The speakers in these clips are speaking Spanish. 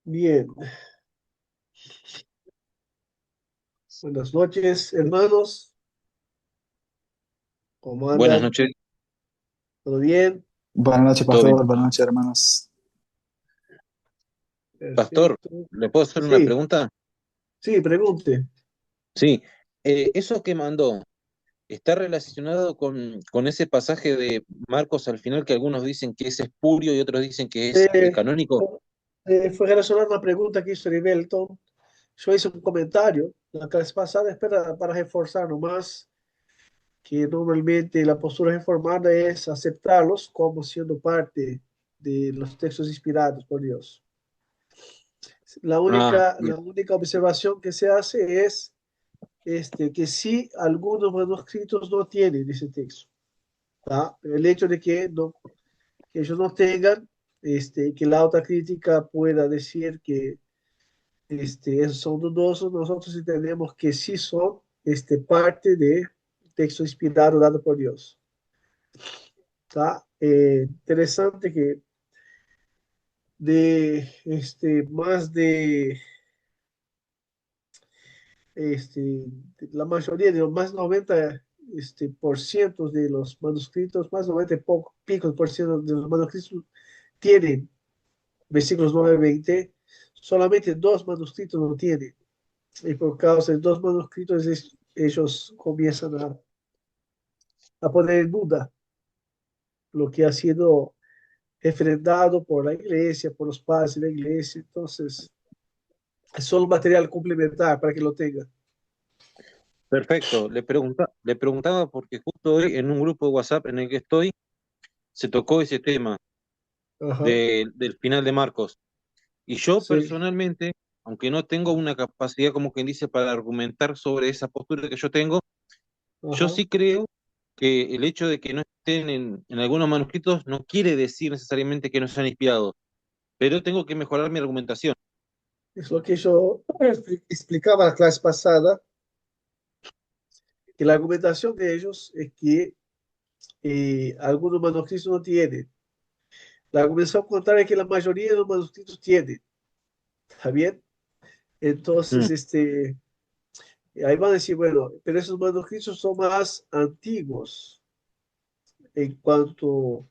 Bien, buenas noches, hermanos. ¿Cómo Buenas andan? noches, ¿Todo bien? Buenas noches, ¿todo bien? pastor. Buenas noches, hermanos. Pastor, Perfecto. ¿le puedo hacer una Sí, pregunta? sí, pregunte. Sí, eso que mandó, ¿está relacionado con ese pasaje de Marcos al final que algunos dicen que es espurio y otros dicen que es Eh, canónico? Fue relacionada a una pregunta que hizo Rivelton. Yo hice un comentario la clase pasada, espera, para reforzar nomás que normalmente la postura reformada es aceptarlos como siendo parte de los textos inspirados por Dios. La Ah, única, bien, la única observación que se hace es que sí algunos manuscritos no tienen ese texto. ¿Tá? El hecho de que, no, que ellos no tengan, que la autocrítica pueda decir que esos son dudosos, nosotros entendemos que sí son parte de texto inspirado dado por Dios. ¿Tá? Interesante que más la mayoría de los más 90 por ciento de los manuscritos, más 90 y pico por ciento de los manuscritos tienen versículos 9 y 20, solamente dos manuscritos no tienen. Y por causa de dos manuscritos ellos comienzan a poner en duda lo que ha sido refrendado por la iglesia, por los padres de la iglesia. Entonces, es solo material complementar para que lo tengan. perfecto. Le preguntaba porque justo hoy en un grupo de WhatsApp en el que estoy se tocó ese tema Ajá, del final de Marcos. Y yo sí, personalmente, aunque no tengo una capacidad como quien dice para argumentar sobre esa postura que yo tengo, yo ajá. sí creo que el hecho de que no estén en algunos manuscritos no quiere decir necesariamente que no sean inspirados, pero tengo que mejorar mi argumentación. Es lo que yo explicaba la clase pasada, que la argumentación de ellos es que algunos manuscritos no tienen. La argumentación contraria es que la mayoría de los manuscritos tienen. ¿Está bien? Mm, Entonces, ahí van a decir, bueno, pero esos manuscritos son más antiguos en cuanto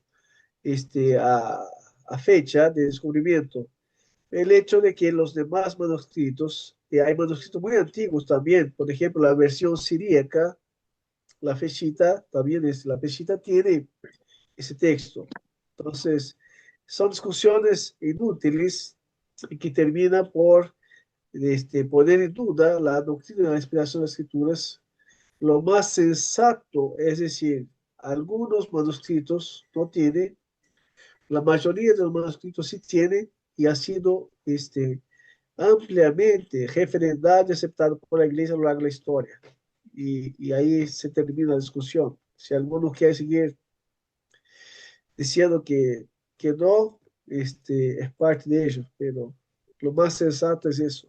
a fecha de descubrimiento. El hecho de que los demás manuscritos, hay manuscritos muy antiguos también, por ejemplo, la versión siríaca, la fechita, también la fechita tiene ese texto. Entonces, son discusiones inútiles y que terminan por poner en duda la doctrina de la inspiración de las escrituras. Lo más sensato es decir, algunos manuscritos no tienen, la mayoría de los manuscritos sí tienen y ha sido ampliamente referendado y aceptado por la iglesia a lo largo de la historia. Y ahí se termina la discusión. Si alguno quiere seguir diciendo que no, es parte de ellos, pero lo más sensato es eso.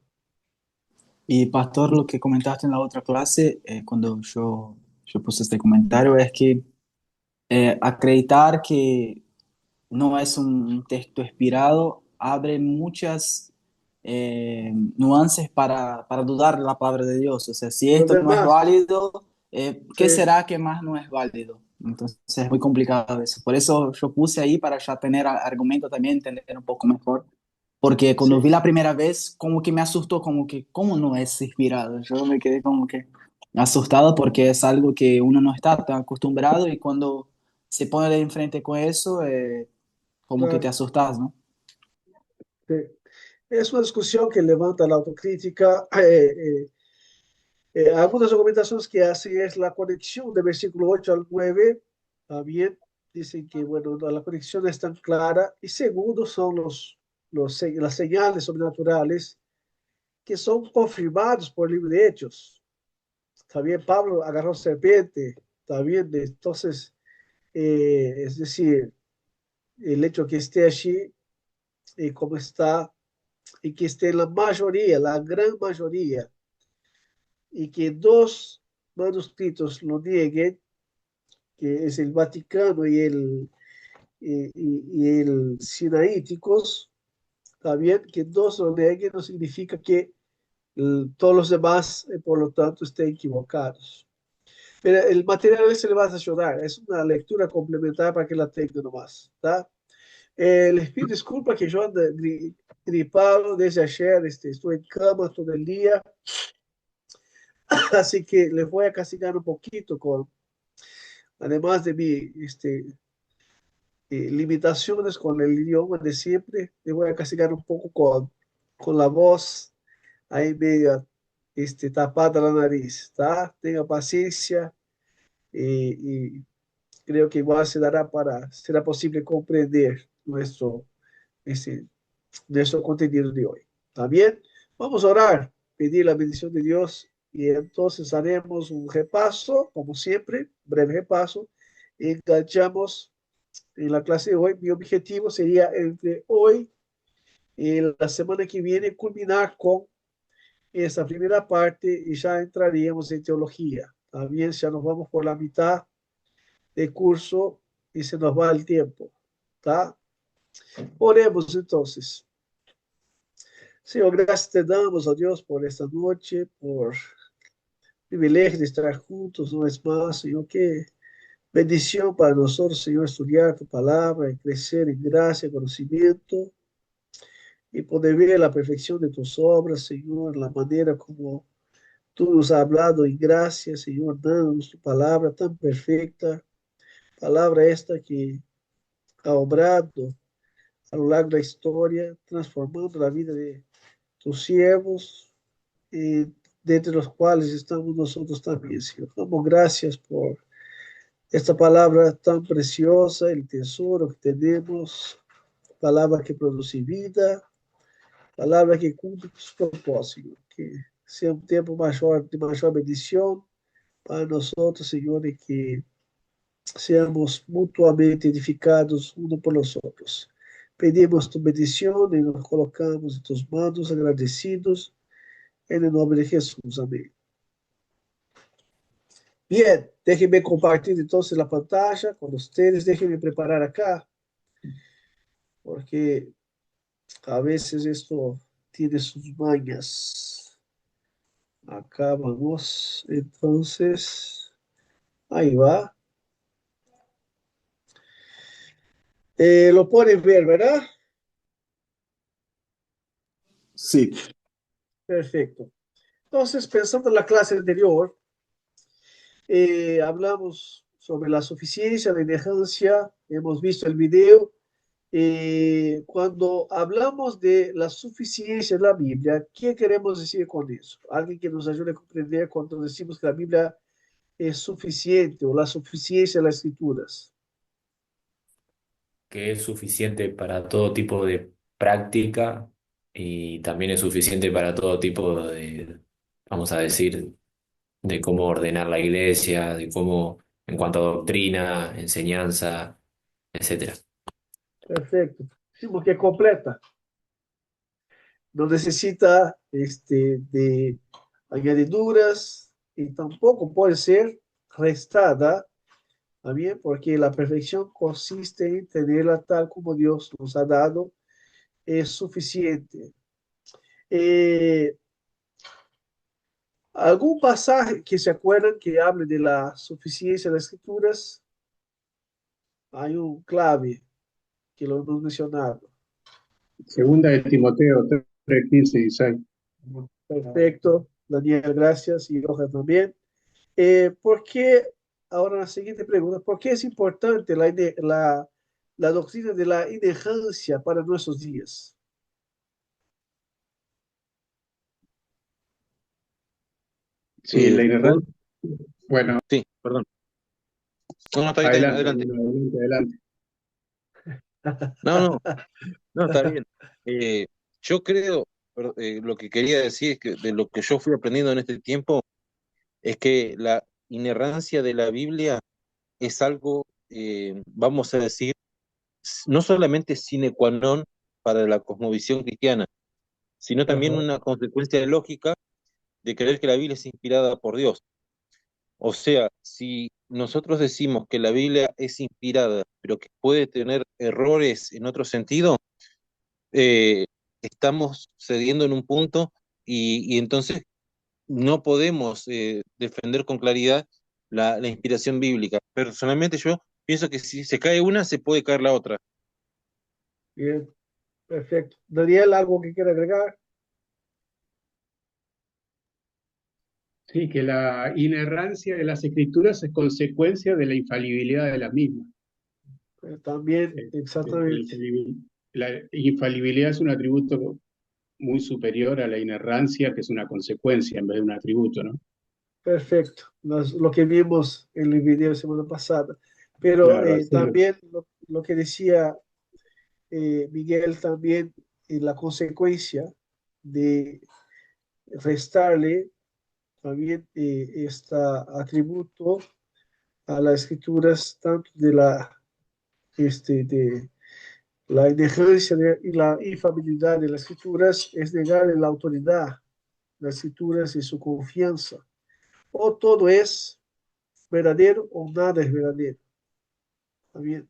Y pastor, lo que comentaste en la otra clase, cuando yo puse este comentario, es que acreditar que no es un texto inspirado abre muchas nuances para dudar de la palabra de Dios. O sea, si Lo esto no es demás, válido, ¿qué sí, será que más no es válido? Entonces es muy complicado eso. Por eso yo puse ahí para ya tener argumento también, entender un poco mejor. Porque cuando sí, vi la primera vez, como que me asustó, como que, ¿cómo no es inspirado? Yo me quedé como que asustado porque es algo que uno no está tan acostumbrado y cuando se pone de enfrente con eso, como que te claro. asustas, ¿no? Sí. Es una discusión que levanta la autocrítica. Algunas argumentaciones que hacen es la conexión del versículo 8 al 9. También dicen que, bueno, no, la conexión no es tan clara. Y segundo, son las señales sobrenaturales que son confirmados por el libro de Hechos. También Pablo agarró serpiente. También, entonces, es decir, el hecho que esté allí como está y que esté la mayoría, la gran mayoría, y que dos manuscritos lo nieguen, que es el Vaticano y el Sinaíticos, ¿Está bien? Que dos lo nieguen no significa que todos los demás, por lo tanto, estén equivocados. Pero el material se le va a ayudar, es una lectura complementaria para que la tenga nomás, ¿está? Les pido disculpa que yo ando gripado desde ayer, estuve en cama todo el día, así que les voy a castigar un poquito con, además de mi limitaciones con el idioma de siempre, les voy a castigar un poco con la voz ahí media tapada la nariz, ¿tá? Tenga paciencia y creo que igual será posible comprender este, nuestro contenido de hoy. ¿Está bien? Vamos a orar, pedir la bendición de Dios y entonces haremos un repaso, como siempre, breve repaso. Enganchamos en la clase de hoy. Mi objetivo sería entre hoy y la semana que viene culminar con esta primera parte y ya entraríamos en teología. También ya nos vamos por la mitad del curso y se nos va el tiempo. ¿Tá? Oremos entonces. Señor, gracias te damos a Dios por esta noche, por el privilegio de estar juntos una vez más, Señor. Qué bendición para nosotros, Señor, estudiar tu palabra y crecer en gracia, conocimiento y poder ver la perfección de tus obras, Señor, la manera como tú nos has hablado en gracia, Señor, dándonos tu palabra tan perfecta, palabra esta que ha obrado a lo largo de la historia, transformando la vida de tus siervos, y de entre los cuales estamos nosotros también, Señor. Damos gracias por esta palabra tan preciosa, el tesoro que tenemos, palabra que produce vida, palabra que cumple sus propósitos, que sea un tiempo mayor, de mayor bendición para nosotros, Señor, y que seamos mutuamente edificados uno por los otros. Pedimos tu bendición y nos colocamos en tus manos agradecidos en el nombre de Jesús. Amén. Bien, déjenme compartir entonces la pantalla con ustedes. Déjenme preparar acá, porque a veces esto tiene sus mañas. Acá vamos, entonces, ahí va. Lo pueden ver, ¿verdad? Sí, Perfecto. Entonces, pensando en la clase anterior, hablamos sobre la suficiencia, la inerrancia, hemos visto el video. Cuando hablamos de la suficiencia de la Biblia, ¿qué queremos decir con eso? Alguien que nos ayude a comprender cuando decimos que la Biblia es suficiente o la suficiencia de las escrituras. Que es suficiente para todo tipo de práctica y también es suficiente para todo tipo de, vamos a decir, de cómo ordenar la iglesia, de cómo, en cuanto a doctrina, enseñanza, etcétera. Perfecto. Decimos que completa. No necesita de añadiduras y tampoco puede ser restada. ¿Está bien? Porque la perfección consiste en tenerla tal como Dios nos ha dado, es suficiente. Eh, ¿Algún pasaje que se acuerdan que hable de la suficiencia de las escrituras? Hay un clave que lo hemos mencionado. Segunda de Timoteo 3:15 y 16. Perfecto, Daniel, gracias y Roja también. ¿Por qué, ahora la siguiente pregunta, por qué es importante la doctrina de la inerrancia para nuestros días? Sí, la ¿Puedo? inerrancia. Bueno, Sí, perdón. No, no, está bien, adelante, adelante. adelante, adelante. No, no, no, está bien. Yo creo, lo que quería decir es que de lo que yo fui aprendiendo en este tiempo es que la inerrancia de la Biblia es algo, vamos a decir, no solamente sine qua non para la cosmovisión cristiana, sino también Ajá, una consecuencia lógica de creer que la Biblia es inspirada por Dios. O sea, si nosotros decimos que la Biblia es inspirada, pero que puede tener errores en otro sentido, eh, estamos cediendo en un punto y entonces no podemos defender con claridad la inspiración bíblica. Personalmente yo pienso que si se cae una, se puede caer la otra. Bien, perfecto. Daniel, ¿algo que quiera agregar? Sí, que la inerrancia de las escrituras es consecuencia de la infalibilidad de las mismas. También, La exactamente. la infalibilidad es un atributo muy superior a la inerrancia, que es una consecuencia en vez de un atributo, ¿no? Perfecto. Lo que vimos en el video semana pasada. Pero Claro, así es. también lo que decía Miguel, también la consecuencia de restarle también este atributo a las escrituras, tanto de la inerrancia y la infabilidad de las escrituras, es negarle la autoridad de las escrituras y su confianza. O todo es verdadero o nada es verdadero. También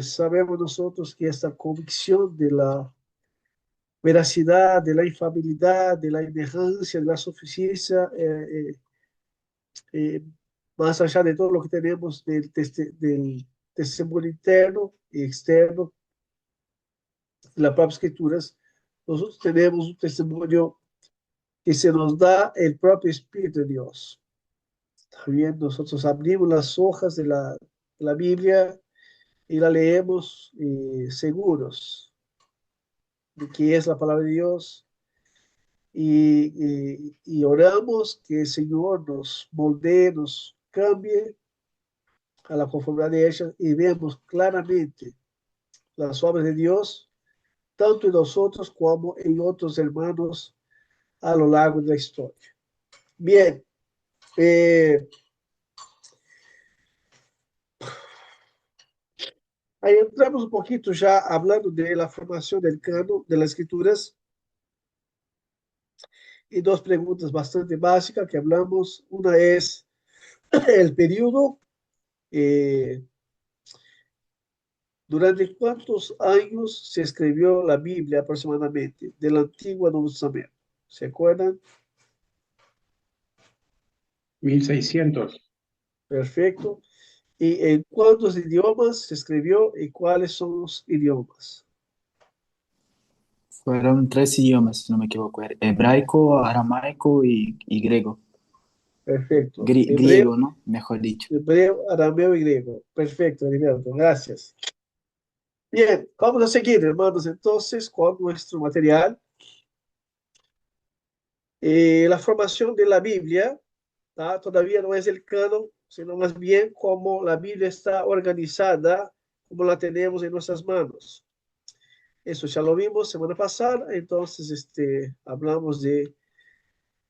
sabemos nosotros que esta convicción de la veracidad, de la infabilidad, de la inerrancia, de la suficiencia, eh, más allá de todo lo que tenemos del testimonio interno y externo de las propias escrituras, nosotros tenemos un testimonio que se nos da el propio Espíritu de Dios. También nosotros abrimos las hojas de la Biblia y la leemos seguros de que es la palabra de Dios y oramos que el Señor nos moldee, nos cambie a la conformidad de ella y vemos claramente las obras de Dios, tanto en nosotros como en otros hermanos a lo largo de la historia. Bien, eh, ahí entramos un poquito ya hablando de la formación del canon de las escrituras y dos preguntas bastante básicas que hablamos. Una es el periodo, eh, durante cuántos años se escribió la Biblia aproximadamente del Antiguo al Nuevo Testamento. ¿Se acuerdan? 1600. Perfecto. ¿Y en cuántos idiomas se escribió y cuáles son los idiomas? Fueron tres idiomas, si no me equivoco, hebraico, aramaico y griego. Perfecto. Griego, ¿no? Mejor dicho. Hebreo, arameo y griego. Perfecto, Heriberto. Gracias. Bien, vamos a seguir, hermanos, entonces con nuestro material. La formación de la Biblia, ¿tá? Todavía no es el canon, sino más bien cómo la Biblia está organizada, como la tenemos en nuestras manos. Eso ya lo vimos semana pasada, entonces hablamos de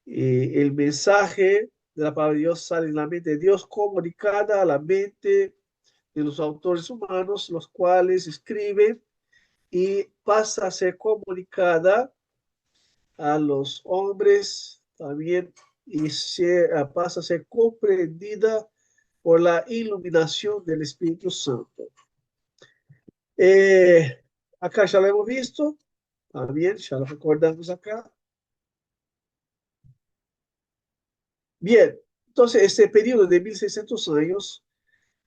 el mensaje de la palabra de Dios sale en la mente de Dios comunicada a la mente de los autores humanos, los cuales escriben y pasa a ser comunicada a los hombres también y pasa a ser comprendida por la iluminación del Espíritu Santo. Eh, Acá ya lo hemos visto, también ya lo recordamos acá. Bien, entonces este periodo de 1600 años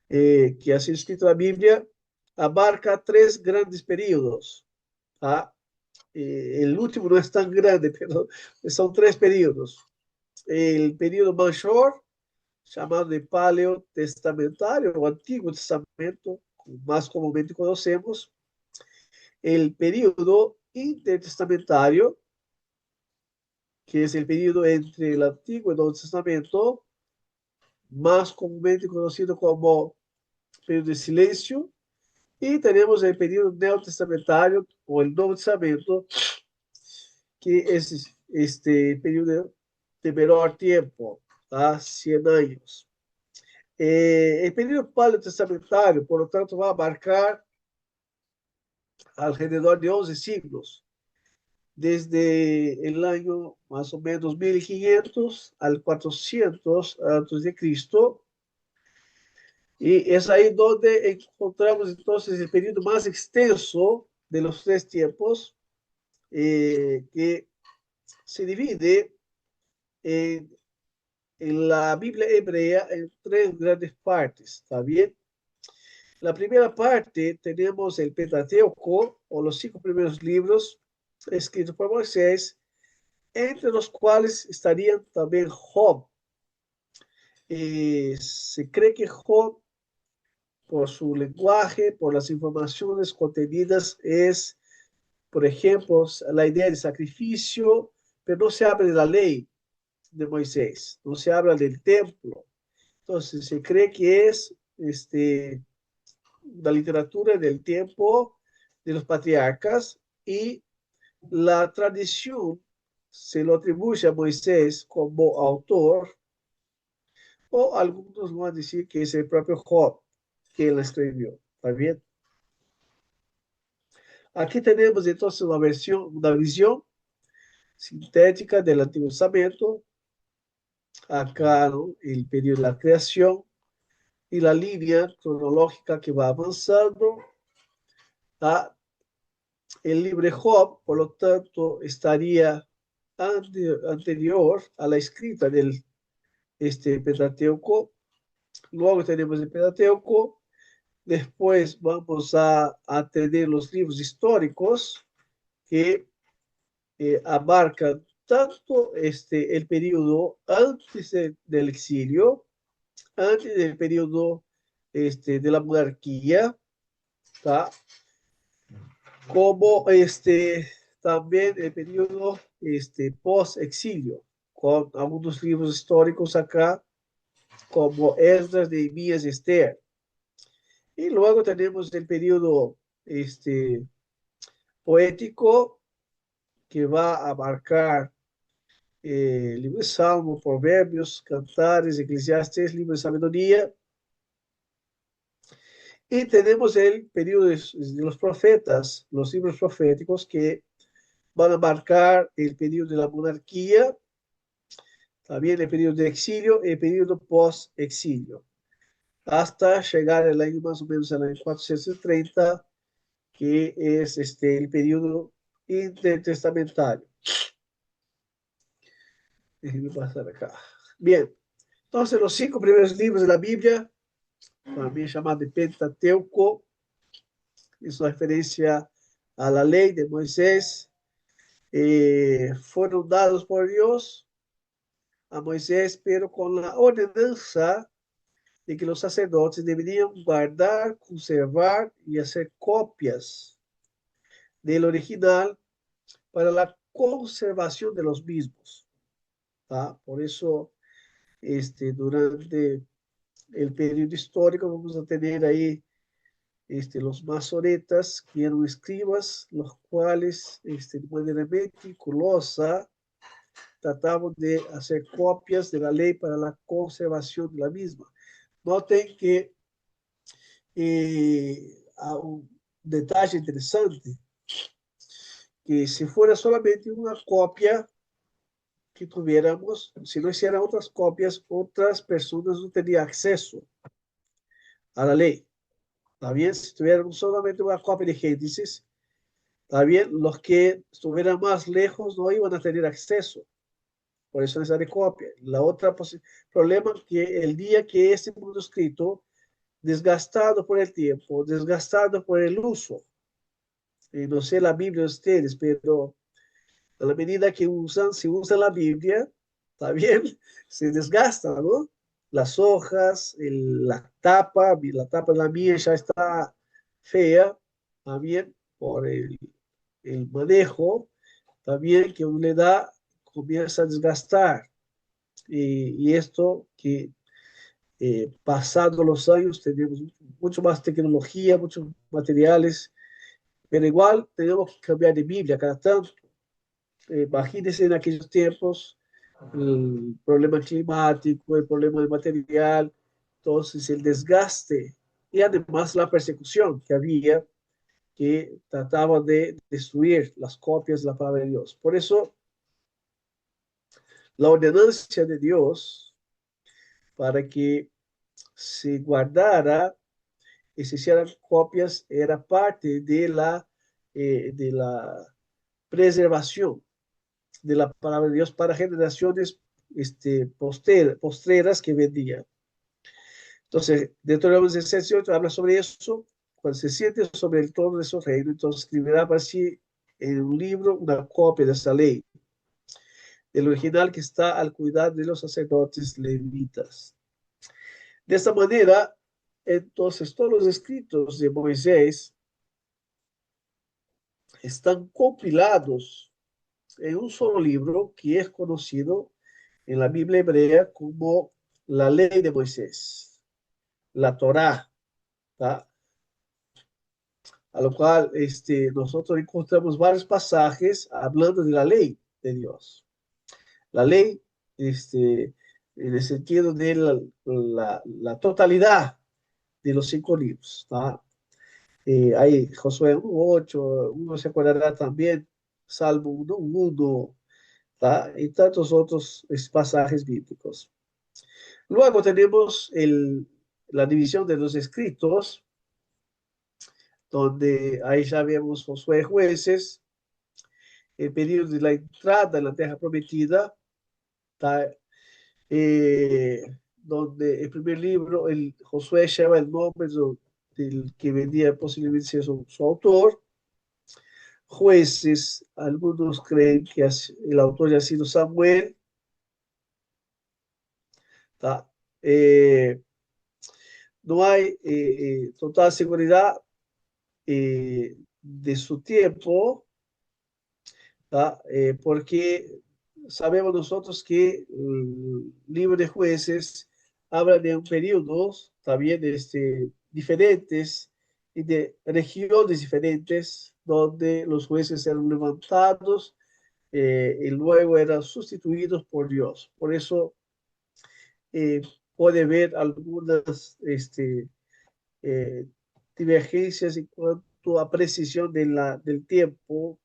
que ha sido escrita la Biblia abarca tres grandes periodos. ¿Ah? El último no es tan grande, pero son tres periodos. El periodo mayor, llamado de paleotestamentario o Antiguo Testamento, más comúnmente conocemos. El periodo intertestamentario, que es el periodo entre el Antiguo y el Nuevo Testamento, más comúnmente conocido como periodo de silencio. Y tenemos el periodo neotestamentario o el Nuevo Testamento, que es este periodo de menor tiempo, a 100 años. El periodo paleotestamentario, por lo tanto, va a abarcar alrededor de 11 siglos, desde el año más o menos 1500 al 400 antes de Cristo, y es ahí donde encontramos entonces el periodo más extenso de los tres tiempos, que se divide en, en la Biblia hebrea en tres grandes partes, ¿está bien? La primera parte tenemos el Pentateuco, o los 5 primeros libros escritos por Moisés, entre los cuales estarían también Job. Se cree que Job, por su lenguaje, por las informaciones contenidas, es, por ejemplo, la idea de sacrificio, pero no se habla de la ley de Moisés, no se habla del templo. Entonces, se cree que es la literatura del tiempo de los patriarcas, y la tradición se lo atribuye a Moisés como autor, o algunos van a decir que es el propio Job que la escribió. ¿Está bien? Aquí tenemos entonces una visión sintética del Antiguo Testamento. Acá, ¿no?, el periodo de la creación y la línea cronológica que va avanzando. El libro de Job, por lo tanto, estaría anterior a la escrita del Pentateuco. Luego tenemos el Pentateuco. Después vamos a tener los libros históricos que abarcan tanto el periodo antes del exilio, antes del periodo de la monarquía, ¿tá?, como también el periodo post-exilio, con algunos libros históricos acá, como Esdras, Nehemías y Esther. Y luego tenemos el periodo poético, que va a abarcar el libro de Salmos, Proverbios, Cantares, Eclesiastes, libro de sabiduría. Y tenemos el periodo de los profetas, los libros proféticos, que van a marcar el periodo de la monarquía, también el periodo de exilio y el periodo post-exilio, hasta llegar al año más o menos al año 430, que es el periodo intertestamentario. Déjenme pasar acá. Bien, entonces los 5 primeros libros de la Biblia, también llamado de Pentateuco, es una referencia a la ley de Moisés, fueron dados por Dios a Moisés, pero con la ordenanza de que los sacerdotes deberían guardar, conservar y hacer copias del original para la conservación de los mismos. ¿Tá? Por eso, durante el periodo histórico vamos a tener ahí los masoretas, que eran escribas, los cuales de manera meticulosa trataban de hacer copias de la ley para la conservación de la misma. Noten que un detalle interesante, que si fuera solamente una copia que tuviéramos, si no hicieran otras copias, otras personas no tenían acceso a la ley. ¿Está bien? Si tuvieran solamente una copia de Génesis, ¿está bien? Los que estuvieran más lejos no iban a tener acceso. Por eso es necesaria copia. La otra problema es que el día que este manuscrito, desgastado por el tiempo, desgastado por el uso, y no sé la Biblia de ustedes, pero a la medida que se usa la Biblia, está bien, se desgasta, ¿no? Las hojas, la tapa de la mía ya está fea, también por el manejo, también que uno le da, comienza a desgastar. Y esto que pasando los años tenemos mucho más tecnología, muchos materiales, pero igual tenemos que cambiar de Biblia cada tanto. Imagínense en aquellos tiempos el problema climático, el problema de material, entonces el desgaste y además la persecución que había, que trataba de destruir las copias de la palabra de Dios. Por eso, la ordenanza de Dios para que se guardara y se hicieran copias era parte de la preservación de la palabra de Dios para generaciones postreras que vendían. Entonces, Deuteronomio 16:8 habla sobre eso, cuando se siente sobre el trono de su reino, entonces escribirá para sí en un libro una copia de esa ley, el original que está al cuidado de los sacerdotes levitas. De esta manera, entonces, todos los escritos de Moisés están compilados en un solo libro que es conocido en la Biblia hebrea como la ley de Moisés, la Torá, ¿tá? A lo cual nosotros encontramos varios pasajes hablando de la ley de Dios. La ley, en el sentido de la totalidad de los 5 libros, ¿tá? Hay Josué 1:8, uno se acordará también, Salmo 1:1, ¿tá? Y tantos otros pasajes bíblicos. Luego tenemos la división de los escritos, donde ahí ya vemos Josué, Jueces, el periodo de la entrada en la tierra prometida, ¿tá? Donde el primer libro, Josué lleva el nombre del que vendría posiblemente ser su autor. Jueces, algunos creen que el autor ya ha sido Samuel, ¿tá? No hay total seguridad de su tiempo, ¿tá? Porque sabemos nosotros que el libro de Jueces habla de un periodo también diferentes y de regiones diferentes donde los jueces eran levantados y luego eran sustituidos por Dios. Por eso eh, puede ver algunas eh, divergencias en cuanto a precisión del tiempo,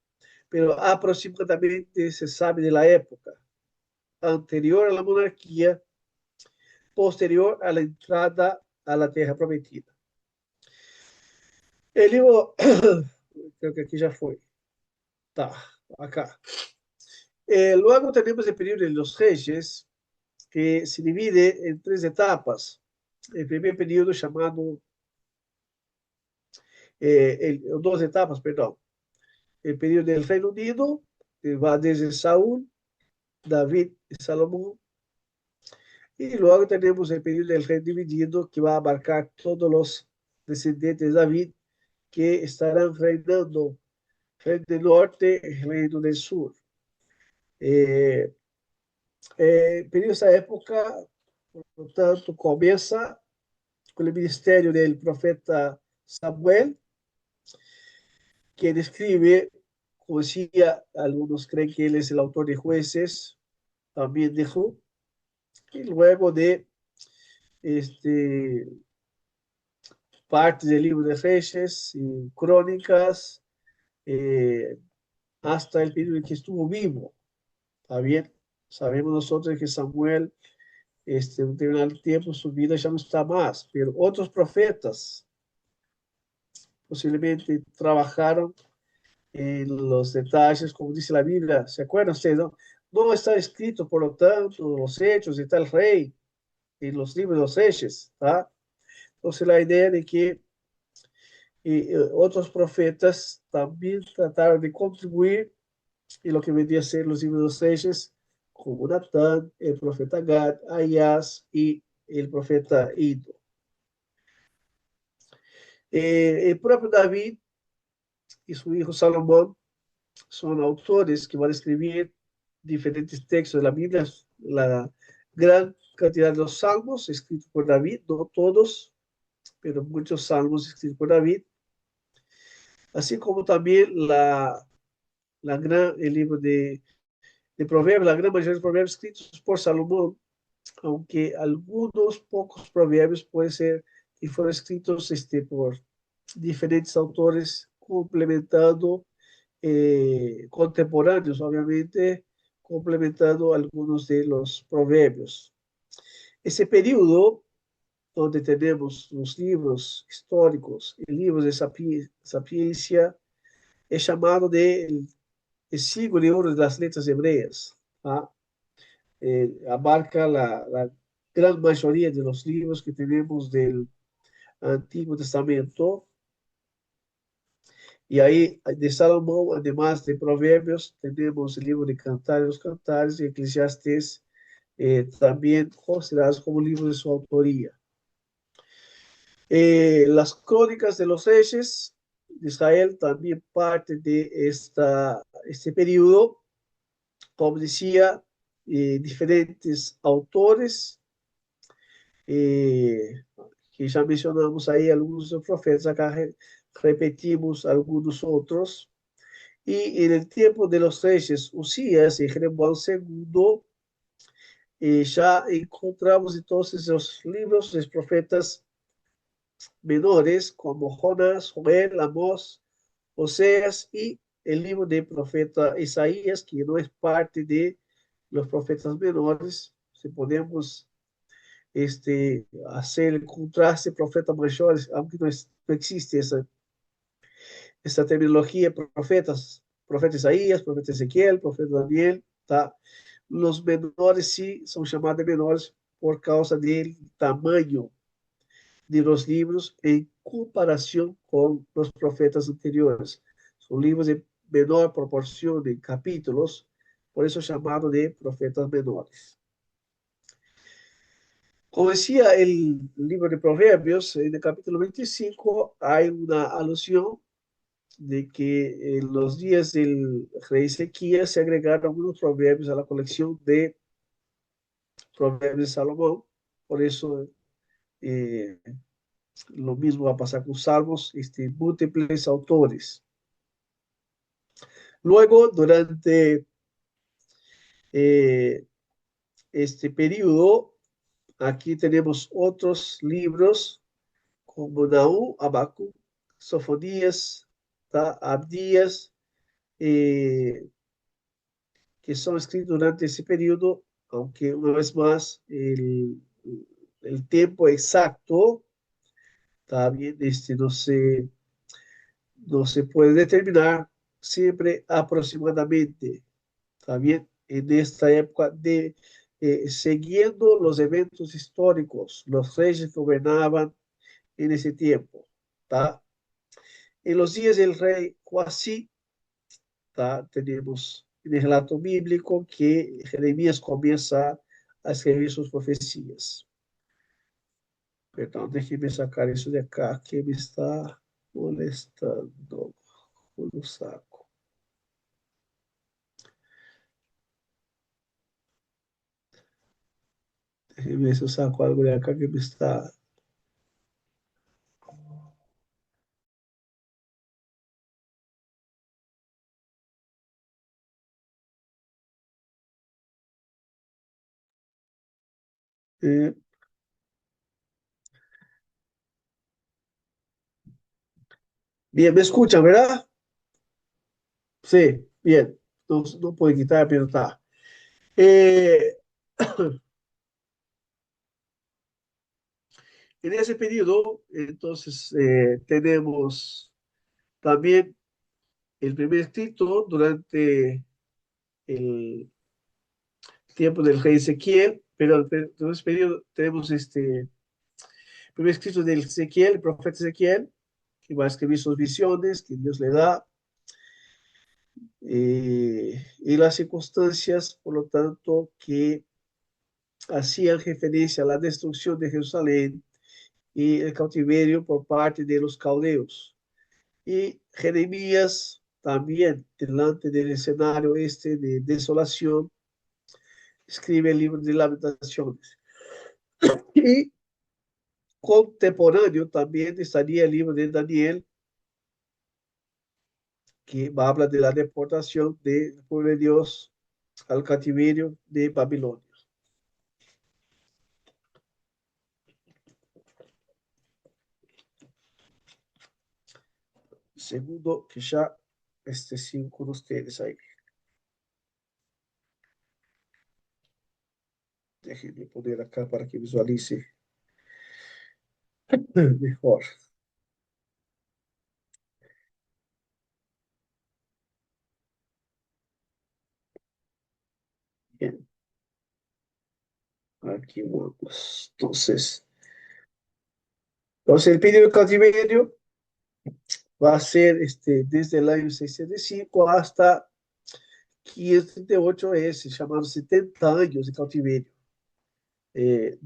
pero aproximadamente se sabe de la época anterior a la monarquía, posterior a la entrada a la tierra prometida. El libro, creo que aquí ya fue, está acá. Luego tenemos el periodo de los reyes, que se divide en 3 etapas. El primer periodo llamado, 2 etapas, perdón. El periodo del Reino Unido, que va desde Saúl, David y Salomón. Y luego tenemos el periodo del Reino Dividido, que va a abarcar todos los descendientes de David que estarán reinando, Reino del Norte y Reino del Sur. Pero essa época, portanto, começa com o ministério do profeta Samuel, que ele escribe, como decía, algunos creen que él es el autor de Jueces, también dijo, y luego de parte del libro de Reyes y Crónicas, hasta el periodo en que estuvo vivo. ¿Está bien? Sabemos nosotros que Samuel, en un determinado tiempo, su vida ya no está más, pero otros profetas posiblemente trabajaron en los detalles, como dice la Biblia. ¿Se acuerdan ustedes? No está escrito, por lo tanto, los hechos de tal rey en los libros de los hechos, ¿tá? Entonces, la idea de que otros profetas también trataron de contribuir en lo que vendría a ser los libros de los hechos, como Natán, el profeta Gad, Ahías y el profeta Ido. El propio David y su hijo Salomón son autores que van a escribir diferentes textos de la Biblia, la gran cantidad de los salmos escritos por David, no todos, pero muchos salmos escritos por David, así como también el libro de Proverbios, la gran mayoría de proverbios escritos por Salomón, aunque algunos pocos proverbios pueden ser que fueron escritos por diferentes autores complementando contemporáneos, obviamente, complementando algunos de los proverbios. Ese periodo donde tenemos los libros históricos y libros de sapiencia es llamado de sigo el libro de las letras hebreas. ¿Ah? Abarca la gran mayoría de los libros que tenemos del Antiguo Testamento. Y ahí de Salomón, además de Proverbios, tenemos el libro de Cantares, los Cantares y Eclesiastes, también considerados como libros de su autoría. Las crónicas de los reyes de Israel también parte de este periodo, como decía, diferentes autores, eh, que ya mencionamos ahí algunos de los profetas, acá repetimos algunos otros. Y en el tiempo de los reyes Usías y Jeroboam II, ya encontramos entonces los libros de los profetas menores como Jonás, Joel, Amós, Oseas y el libro del profeta Isaías, que no es parte de los profetas menores. Si podemos hacer el contraste profetas mayores, aunque no existe esa terminología, profeta Isaías, profeta Ezequiel, profeta Daniel, tá? Los menores sí son llamados menores por causa del tamaño de los libros en comparación con los profetas anteriores. Son libros de menor proporción de capítulos, por eso llamado de profetas menores. Como decía el libro de Proverbios, en el capítulo 25 hay una alusión de que en los días del rey Ezequías se agregaron algunos proverbios a la colección de Proverbios de Salomón. Por eso eh, lo mismo va a pasar con Salmos, múltiples autores. Luego, durante eh, este periodo, aquí tenemos otros libros como Nahum, Habacuc, Sofonías, Abdías, eh, que son escritos durante ese periodo, aunque una vez más el tiempo exacto también no se puede determinar, siempre aproximadamente, también en esta época de siguiendo los eventos históricos, los reyes gobernaban en ese tiempo, ¿tá? En los días del rey Joacim, ¿tá? Tenemos en el relato bíblico que Jeremías comienza a escribir sus profecías. Perdón, déjeme sacar eso de acá que me está molestando. Lo saco. Déjeme ver si eu saco algo de acá que me está. Eh, bien, me escuchan, ¿verdad? Sí, bien. No, no puedo quitar, pero está. Eh, en ese periodo, entonces, tenemos también el primer escrito durante el tiempo del rey Ezequiel, pero en ese periodo tenemos primer escrito de Ezequiel, el profeta Ezequiel, que va a escribir sus visiones que Dios le da, y las circunstancias, por lo tanto, que hacían referencia a la destrucción de Jerusalén y el cautiverio por parte de los caldeos. Y Jeremías también, delante del escenario de desolación, escribe el libro de Lamentaciones. Y contemporáneo también estaría el libro de Daniel, que habla de la deportación del pueblo de Dios al cautiverio de Babilonia. Segundo, que ya sigo con ustedes ahí. Déjenme poner acá para que visualice mejor. aquí vamos. Entonces el periodo de cautiverio va a ser desde el año 605 hasta 538, es llamado 70 años de cautiverio,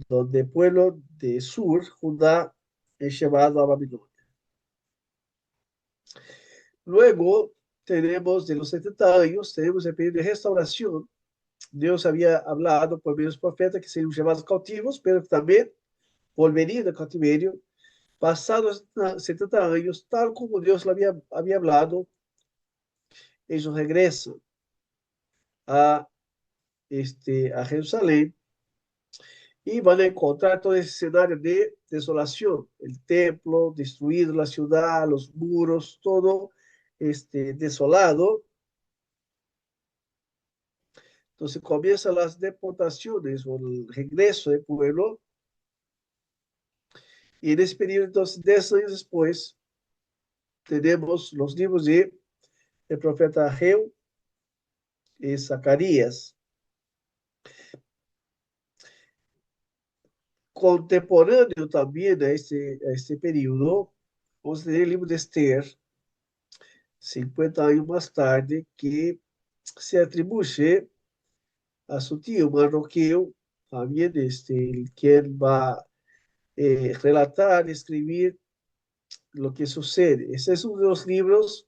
donde el pueblo de Sur, Judá, es llevado a Babilonia. Luego tenemos de los 70 años, tenemos el periodo de restauración. Dios había hablado por medio de los profetas que serían llevados cautivos, pero también volverían del cautiverio. Pasados 70 años, tal como Dios le había hablado, ellos regresan a, a Jerusalén y van a encontrar todo ese escenario de desolación, el templo destruido, la ciudad, los muros, todo desolado. Entonces comienzan las deportaciones o el regreso del pueblo, y en ese periodo, entonces, 10 años después, tenemos los libros de el profeta Ageo y Zacarías. Contemporáneo también a este periodo, vamos a tener el libro de Esther, 50 años más tarde, que se atribuye a su tío Mardoqueo, también quien va a relatar, escribir lo que sucede. Ese es uno de los libros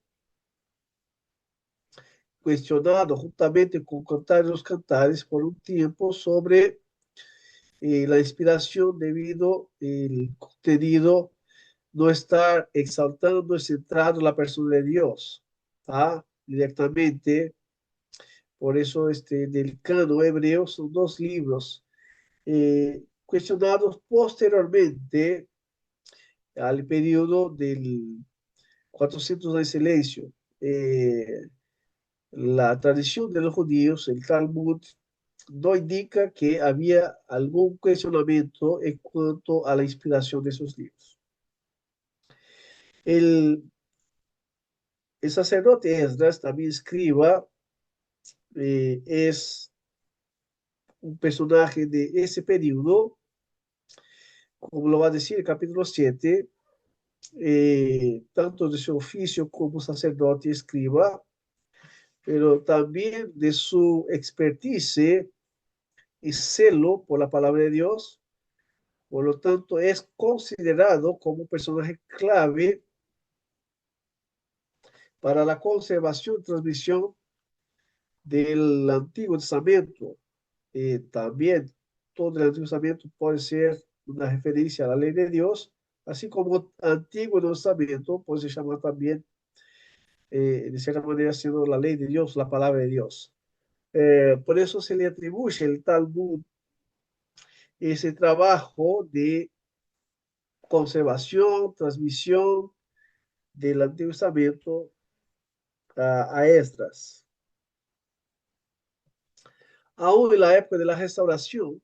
cuestionado juntamente con Cantar de los Cantares por un tiempo sobre la inspiración debido al contenido no estar exaltando y centrado en la persona de Dios, directamente. Por eso del canon hebreo son dos libros cuestionados posteriormente al periodo del 400 de silencio. La tradición de los judíos, el Talmud, no indica que había algún cuestionamiento en cuanto a la inspiración de esos libros. El, el sacerdote Esdras, también escriba, es un personaje de ese periodo, como lo va a decir el capítulo 7, tanto de su oficio como sacerdote escriba, pero también de su expertise y celo por la palabra de Dios. Por lo tanto, es considerado como un personaje clave para la conservación y transmisión del Antiguo Testamento. También todo el Antiguo Testamento puede ser una referencia a la ley de Dios, así como Antiguo Testamento puede ser llamado también, de cierta manera, siendo la ley de Dios, la palabra de Dios. Por eso se le atribuye el Talmud ese trabajo de conservación, transmisión del Antiguo Testamento a Esdras. Aún en la época de la restauración,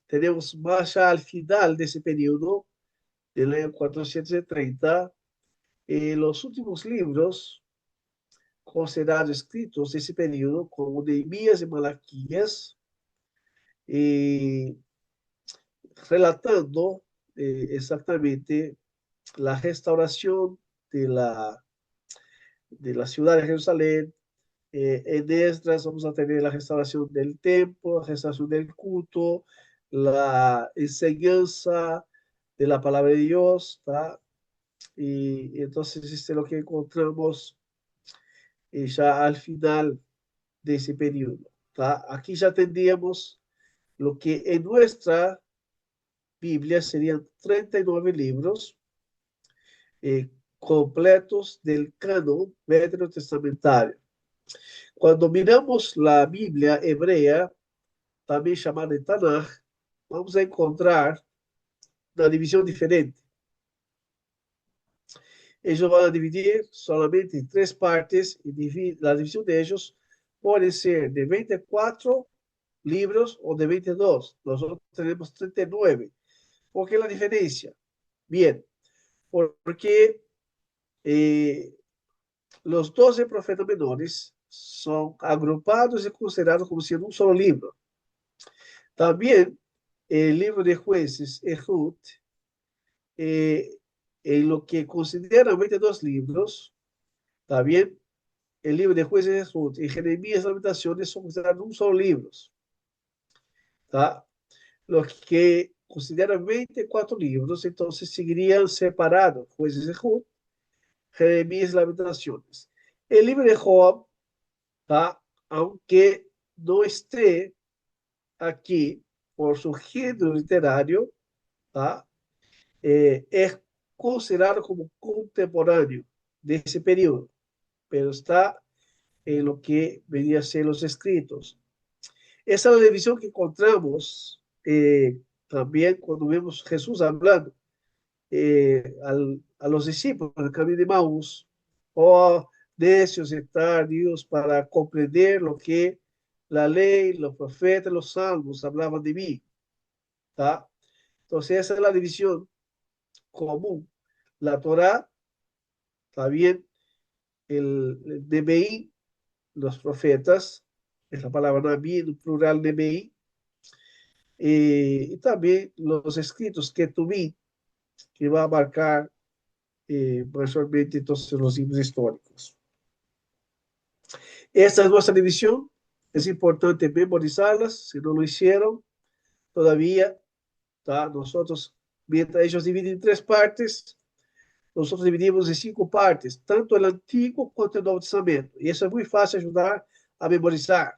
tenemos más ya al final de ese periodo, del año 430, los últimos libros considerados escritos de ese periodo, como Nehemías y Malaquías, relatando exactamente la restauración de la ciudad de Jerusalén. En Esdras vamos a tener la restauración del templo, la restauración del culto, la enseñanza de la palabra de Dios, ¿tá? Y entonces es lo que encontramos ya al final de ese periodo, ¿tá? Aquí ya tendríamos lo que en nuestra Biblia serían 39 libros completos del canon veterotestamentario. Cuando miramos la Biblia hebrea, también llamada Tanaj, vamos a encontrar una división diferente. Ellos van a dividir solamente en tres partes y la división de ellos puede ser de 24 libros o de 22. Nosotros tenemos 39. ¿Por qué la diferencia? Bien, porque los 12 profetas menores son agrupados y considerados como siendo un solo libro. También el libro de Jueces, Ehud, eh, en lo que consideran 22 libros, ¿está bien? El libro de Jueces, Ehud y Jeremías, Lamentaciones son considerados un solo libro, ¿está? Los que consideran 24 libros, entonces seguirían separados, Jueces, Ehud, Jeremías, Lamentaciones. El libro de Job, ¿tá? Aunque no esté aquí por su género literario, ¿tá? Es considerado como contemporáneo de ese periodo, pero está en lo que venía a ser los escritos. Esa es la división que encontramos también cuando vemos a Jesús hablando a los discípulos del camino de Maús, oh, necios y tardíos para comprender lo que la ley, los profetas, los salmos hablaban de mí. ¿Tá? Entonces esa es la división común. La Torá, está bien, el DBI, los profetas, es la palabra Nabi, en plural DBI, y también los escritos que tuve, que va a marcar mayormente entonces los libros históricos. Esta es nuestra división, es importante memorizarlas, si no lo hicieron todavía, ¿tá? Nosotros, mientras ellos dividen en 3 partes, nosotros dividimos en 5 partes, tanto el Antiguo quanto el Nuevo Testamento. Y eso es muy fácil ayudar a memorizar.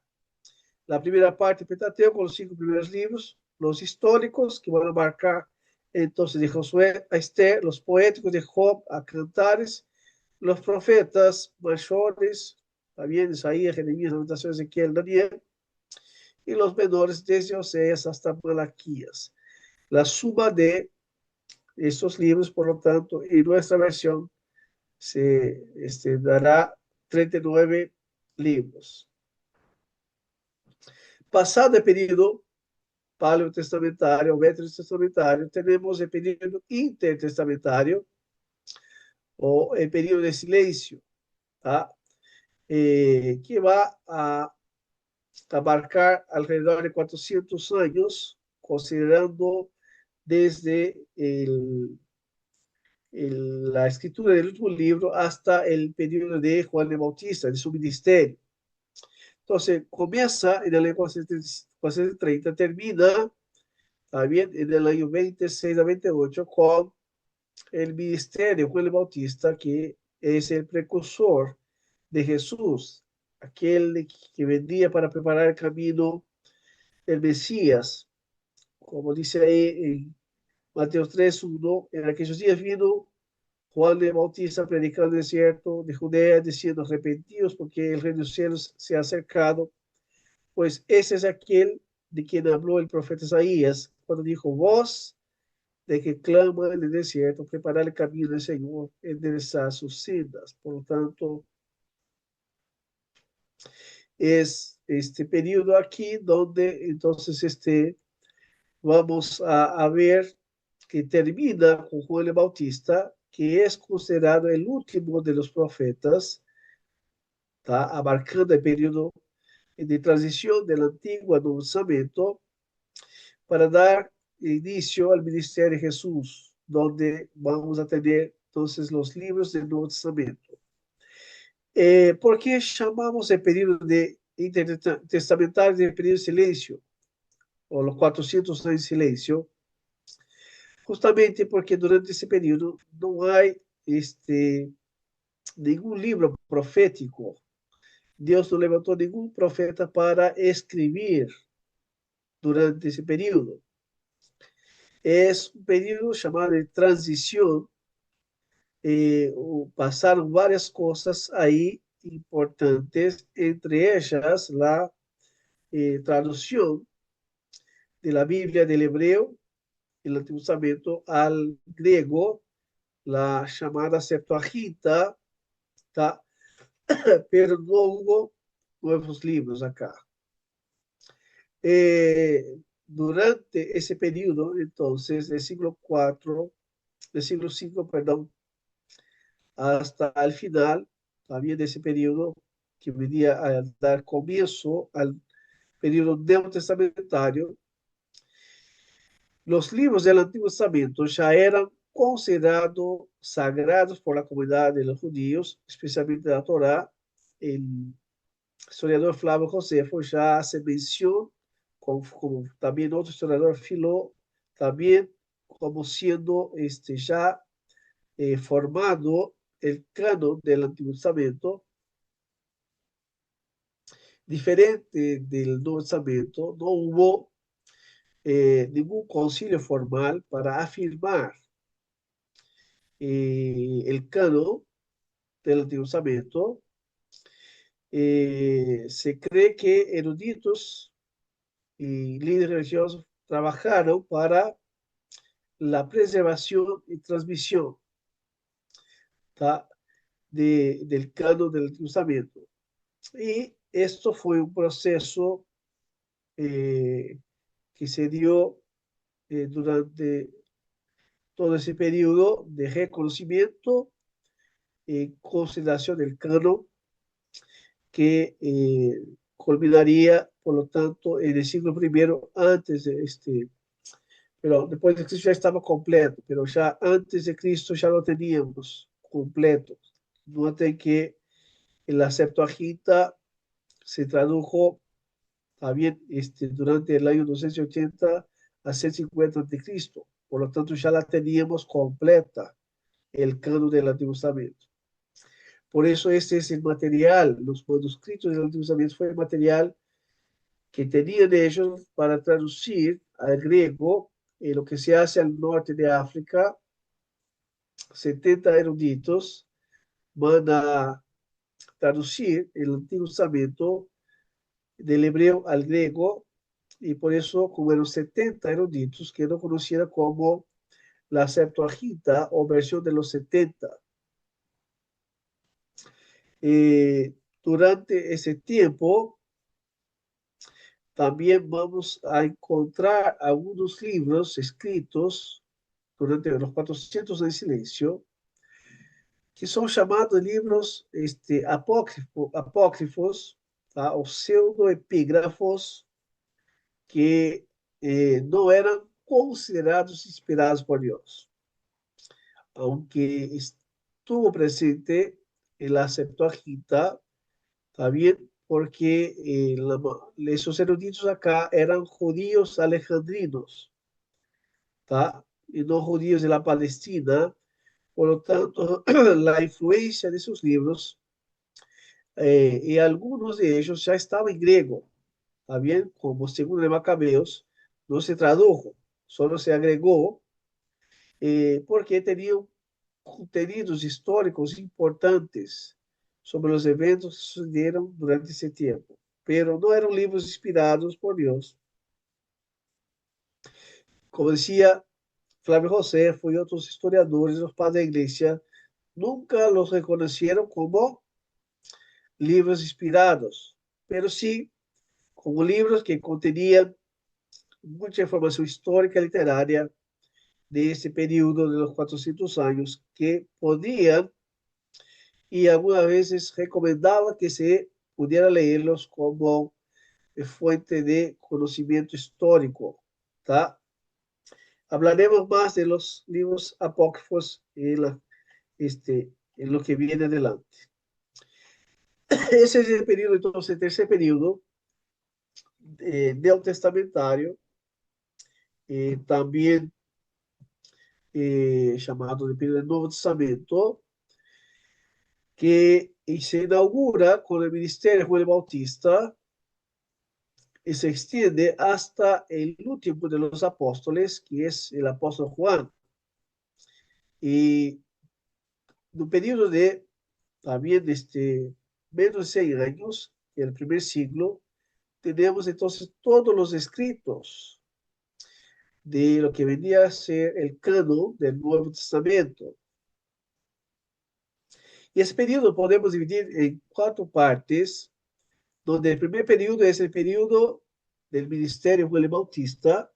La primera parte, Pentateuco, con los 5 primeros libros, los históricos, que van a marcar entonces de Josué a Esther, los poéticos de Job a Cantares, los profetas mayores, también Isaías, Jeremías, Lamentaciones, Ezequiel, Daniel, y los menores desde Oseas hasta Malaquías. La suma de estos libros, por lo tanto, en nuestra versión, se dará 39 libros. Pasado el período paleotestamentario, veterotestamentario, tenemos el período intertestamentario o el período de silencio, ¿tá? Que va a abarcar alrededor de 400 años, considerando desde la escritura del último libro hasta el periodo de Juan el Bautista, de su ministerio. Entonces, comienza en el año 430, termina también en el año 26 a 28 con el ministerio de Juan el Bautista, que es el precursor de Jesús, aquel que vendría para preparar el camino del Mesías. Como dice ahí en Mateo 3:1, en aquellos días vino Juan el Bautista predicando en el desierto de Judea, diciendo: arrepentidos, porque el reino de los cielos se ha acercado. Pues ese es aquel de quien habló el profeta Isaías, cuando dijo: voz de que clama en el desierto, preparar el camino del Señor, enderezar sus sendas. Por lo tanto, es este periodo aquí donde entonces vamos a ver que termina con Juan el Bautista, que es considerado el último de los profetas, ¿tá? Abarcando el periodo de transición del Antiguo al Nuevo Testamento, para dar inicio al ministerio de Jesús, donde vamos a tener entonces los libros del Nuevo Testamento. ¿Por qué chamamos el período de intertestamentário de período de silencio, o los 400 años de silencio? Justamente porque durante ese período no hay ningún libro profético. Dios no levantó ningún profeta para escribir durante ese período. Es un periodo llamado de transición. Pasaron varias cosas ahí importantes, entre ellas la traducción de la Biblia del hebreo, el Antiguo Testamento, al griego, la llamada Septuaginta, ¿tá? Pero no hubo nuevos libros acá. Durante ese periodo, entonces, del siglo V, perdón, hasta el final, también de ese periodo, que venía a dar comienzo al periodo neotestamentario, Los libros del Antiguo Testamento ya eran considerados sagrados por la comunidad de los judíos, especialmente la Torá. El historiador Flávio Josefo ya hace mención, como también otro historiador Filó, también como siendo ya formado el canon del Antiguo Testamento, diferente del Nuevo Testamento. No hubo ningún concilio formal para afirmar el canon del Antiguo Testamento. Se cree que eruditos y líderes religiosos trabajaron para la preservación y transmisión, ¿tá? Del canon del Antiguo Testamento. Y esto fue un proceso que se dio durante todo ese periodo de reconocimiento y consideración del canon que culminaría, por lo tanto, en el siglo primero antes de pero después de Cristo ya estaba completo, pero ya antes de Cristo ya lo teníamos completo. Noten que en la Septuaginta se tradujo también durante el año 280 a 150 de Cristo. Por lo tanto, ya la teníamos completa, el canon del Antiguo Testamento. Por eso este es el material, los manuscritos del Antiguo Testamento fue el material que tenían ellos para traducir al griego lo que se hace al norte de África. 70 eruditos van a traducir el Antiguo Testamento del hebreo al griego, y por eso, como eran 70 eruditos, quedó conocida como la Septuaginta o versión de los 70. Durante ese tiempo, también vamos a encontrar algunos libros escritos durante los 400 de silencio, que son llamados libros apócrifos, ¿tá? O pseudoepígrafos, que no eran considerados inspirados por Dios, aunque estuvo presente en la Septuaginta, también porque esos eruditos acá eran judíos alejandrinos, ¿tá? Y no judíos de la Palestina. Por lo tanto, la influencia de esos libros, y algunos de ellos ya estaban en griego, ¿está bien? Como segundo de Macabeos, no se tradujo, solo se agregó, porque tenían contenidos históricos importantes sobre los eventos que sucedieron durante ese tiempo, pero no eran libros inspirados por Dios. Como decía Flávio Josefo y otros historiadores, los padres de la iglesia nunca los reconocieron como libros inspirados, pero sí como libros que contenían mucha información histórica y literaria de ese periodo de los 400 años, que podían y algunas veces recomendaba que se pudiera leerlos como fuente de conocimiento histórico, ¿tá? Hablaremos más de los libros apócrifos en lo que viene adelante. Ese es el periodo, entonces, el tercer periodo neotestamentario, también llamado de periodo del Nuevo Testamento, que se inaugura con el ministerio de Juan el Bautista y se extiende hasta el último de los apóstoles, que es el apóstol Juan. Y en un periodo de también menos de 100 años, en el primer siglo, tenemos entonces todos los escritos de lo que venía a ser el canon del Nuevo Testamento. Y ese periodo podemos dividir en 4 partes, donde el primer periodo es el periodo del ministerio de Juan el Bautista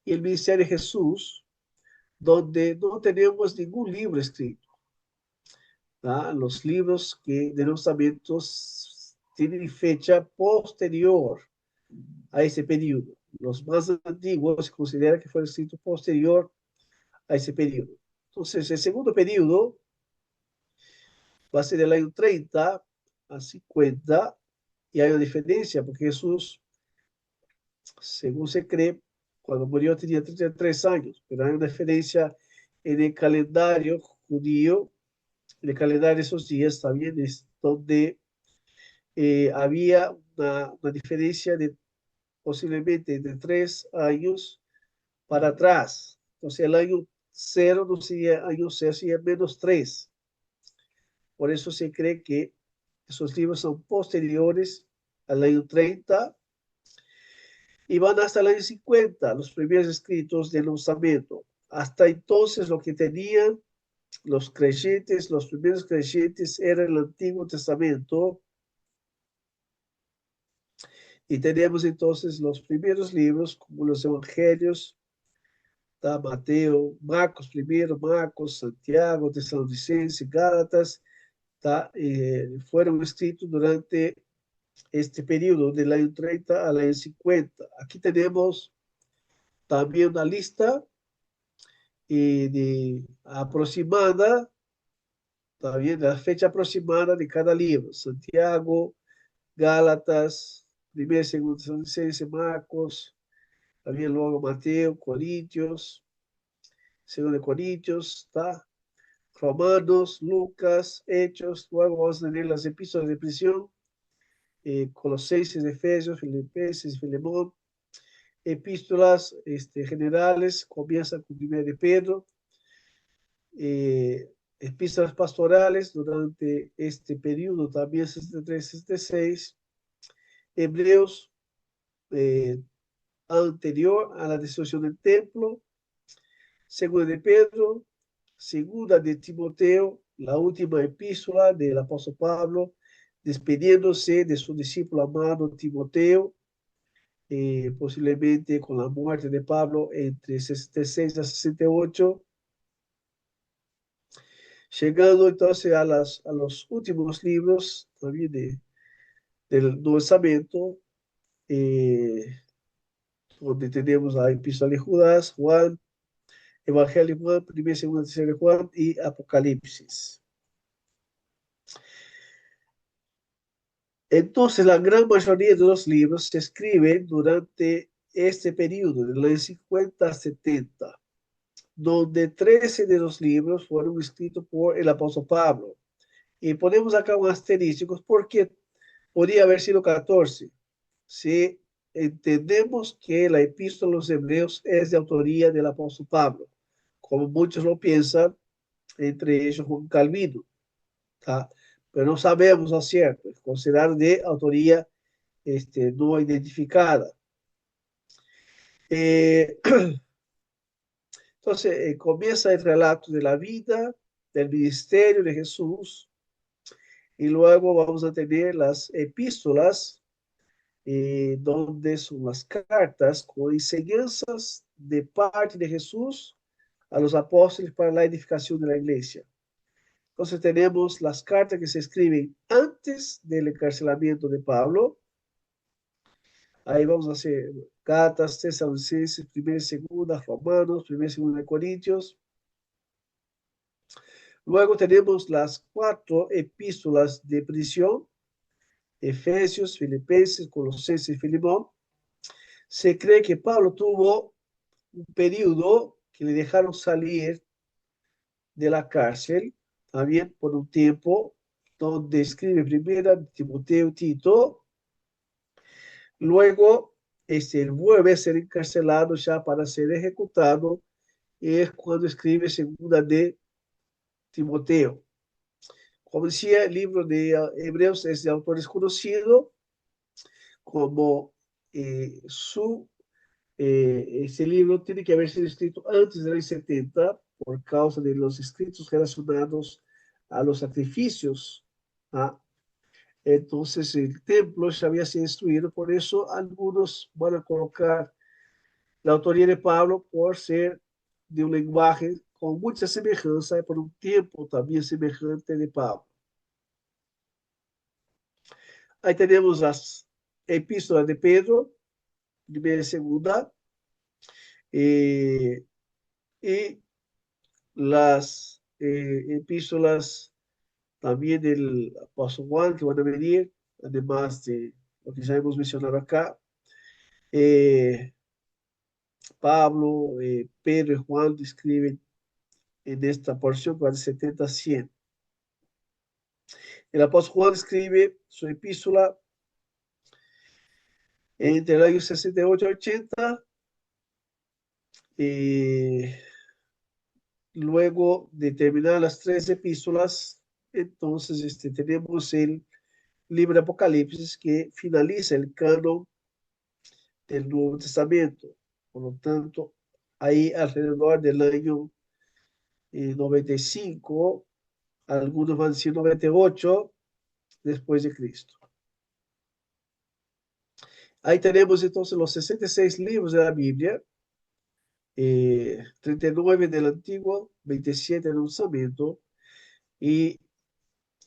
y el ministerio de Jesús, donde no tenemos ningún libro escrito, ¿tá? Los libros de los Testamentos tienen fecha posterior a ese periodo. los más antiguos se considera que fue escrito posterior a ese periodo. Entonces, el segundo periodo va a ser del año 30 a 50, y hay una diferencia, porque Jesús, según se cree, cuando murió tenía 33 años, pero hay una diferencia en el calendario judío, en el calendario de esos días también, es donde había una diferencia de posiblemente de 3 años para atrás. Entonces el año cero no sería año cero, sería -3. Por eso se cree que esos libros son posteriores al año 30 y van hasta el año 50, los primeros escritos del Nuevo Testamento. Hasta entonces lo que tenían los creyentes, los primeros creyentes, era el Antiguo Testamento. Y tenemos entonces los primeros libros, como los Evangelios, tá? Mateo, Marcos primeiro, Marcos, Santiago, Tessalonicenses, Gálatas, tá? Fueron escritos durante este período del año 30 al año 50. Aquí tenemos también una lista de aproximada, también la fecha aproximada de cada libro. Santiago, Gálatas, primero, segundo, Tessalonicenses, Marcos, también luego Mateo, Corintios, segundo de Corintios, tá? Romanos, Lucas, Hechos, luego vamos a tener las epístolas de prisión, Colosenses, Efesios, Filipenses, Filemón, epístolas generales, comienza con 1 de Pedro, epístolas pastorales durante este periodo, también 63, 66, Hebreos, anterior a la destrucción del templo, segunda de Pedro, segunda de Timoteo, la última epístola del apóstol Pablo, despidiéndose de su discípulo amado Timoteo, posiblemente con la muerte de Pablo entre 66 a 68, llegando entonces a los últimos libros también del Nuevo Testamento, donde tenemos la epístola de Judas, Juan, Evangelio de Juan, primera, segunda, tercera de Juan y Apocalipsis. Entonces, la gran mayoría de los libros se escriben durante este periodo, de los 50 a 70, donde 13 de los libros fueron escritos por el apóstol Pablo. Y ponemos acá un asterístico porque podría haber sido 14, si entendemos que la epístola a los hebreos es de autoría del apóstol Pablo, como muchos lo piensan, entre ellos Juan Calvino, ¿tá? Pero no sabemos a cierto, es considerado de autoría no identificada. Entonces, comienza el relato de la vida, del ministerio de Jesús, y luego vamos a tener las epístolas, donde son las cartas con enseñanzas de parte de Jesús a los apóstoles para la edificación de la iglesia. Entonces tenemos las cartas que se escriben antes del encarcelamiento de Pablo. Ahí vamos a hacer Gálatas, Tesalonicenses, primera y segunda, Romanos, primera y segunda de Corintios. Luego tenemos las 4 epístolas de prisión, Efesios, Filipenses, Colosenses y Filemón. Se cree que Pablo tuvo un periodo que le dejaron salir de la cárcel, también por un tiempo, donde escribe primera Timoteo y Tito. Luego, él vuelve a ser encarcelado ya para ser ejecutado, y es cuando escribe segunda de Timoteo. Como decía, el libro de Hebreos es de autor desconocido, como este libro tiene que haber sido escrito antes del año 70 por causa de los escritos relacionados a los sacrificios. ¿Ah? Entonces el templo ya había sido destruido, por eso algunos van a colocar la autoría de Pablo por ser de un lenguaje con mucha semejanza y por un tiempo también semejante de Pablo. Ahí tenemos las epístolas de Pedro, primera y segunda, eh, y las epístolas también del apóstol Juan que van a venir, además de lo que ya hemos mencionado acá. Eh, Pablo, Pedro y Juan describen en esta porción que va de 70 a 100. El apóstol Juan escribe su epístola entre el año 68 y 80. Luego de terminar las tres epístolas, entonces tenemos el libro de Apocalipsis que finaliza el canon del Nuevo Testamento. Por lo tanto, ahí alrededor del año 95, algunos van a decir 98 después de Cristo. Ahí tenemos entonces los 66 libros de la Biblia, 39 del Antiguo, 27 del Nuevo Testamento, y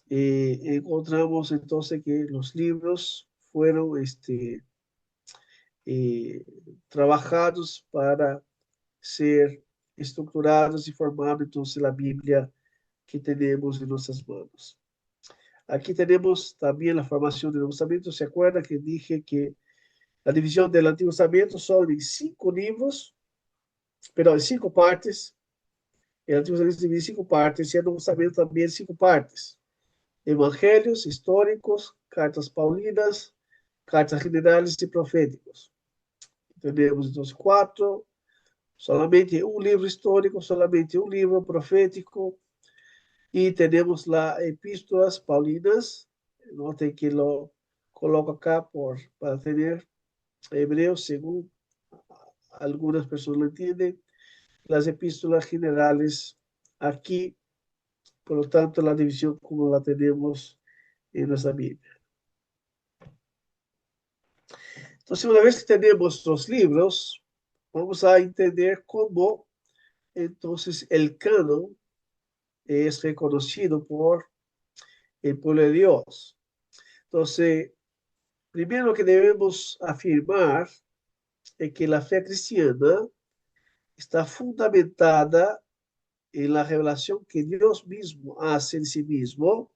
encontramos entonces que los libros fueron eh, trabajados para ser estructurados y formar entonces la Biblia que tenemos en nuestras manos. Aquí tenemos también la formación del Nuevo Testamento. ¿Se acuerda que dije que la división del Antiguo Testamento son en 5 libros, pero en 5 partes? El Antiguo Testamento se divide en 5 partes y el Nuevo Testamento también en 5 partes. Evangelios históricos, cartas paulinas, cartas generales y proféticos. Tenemos entonces 4, solamente un libro histórico, solamente un libro profético, y tenemos las epístolas paulinas. Noten que lo coloco acá para tener hebreo según algunas personas lo entienden. Las epístolas generales aquí, por lo tanto, la división como la tenemos en nuestra Biblia. Entonces, una vez que tenemos los libros, vamos a entender cómo entonces el canon es reconocido por el pueblo de Dios. Entonces, primero lo que debemos afirmar es que la fe cristiana está fundamentada en la revelación que Dios mismo hace en sí mismo.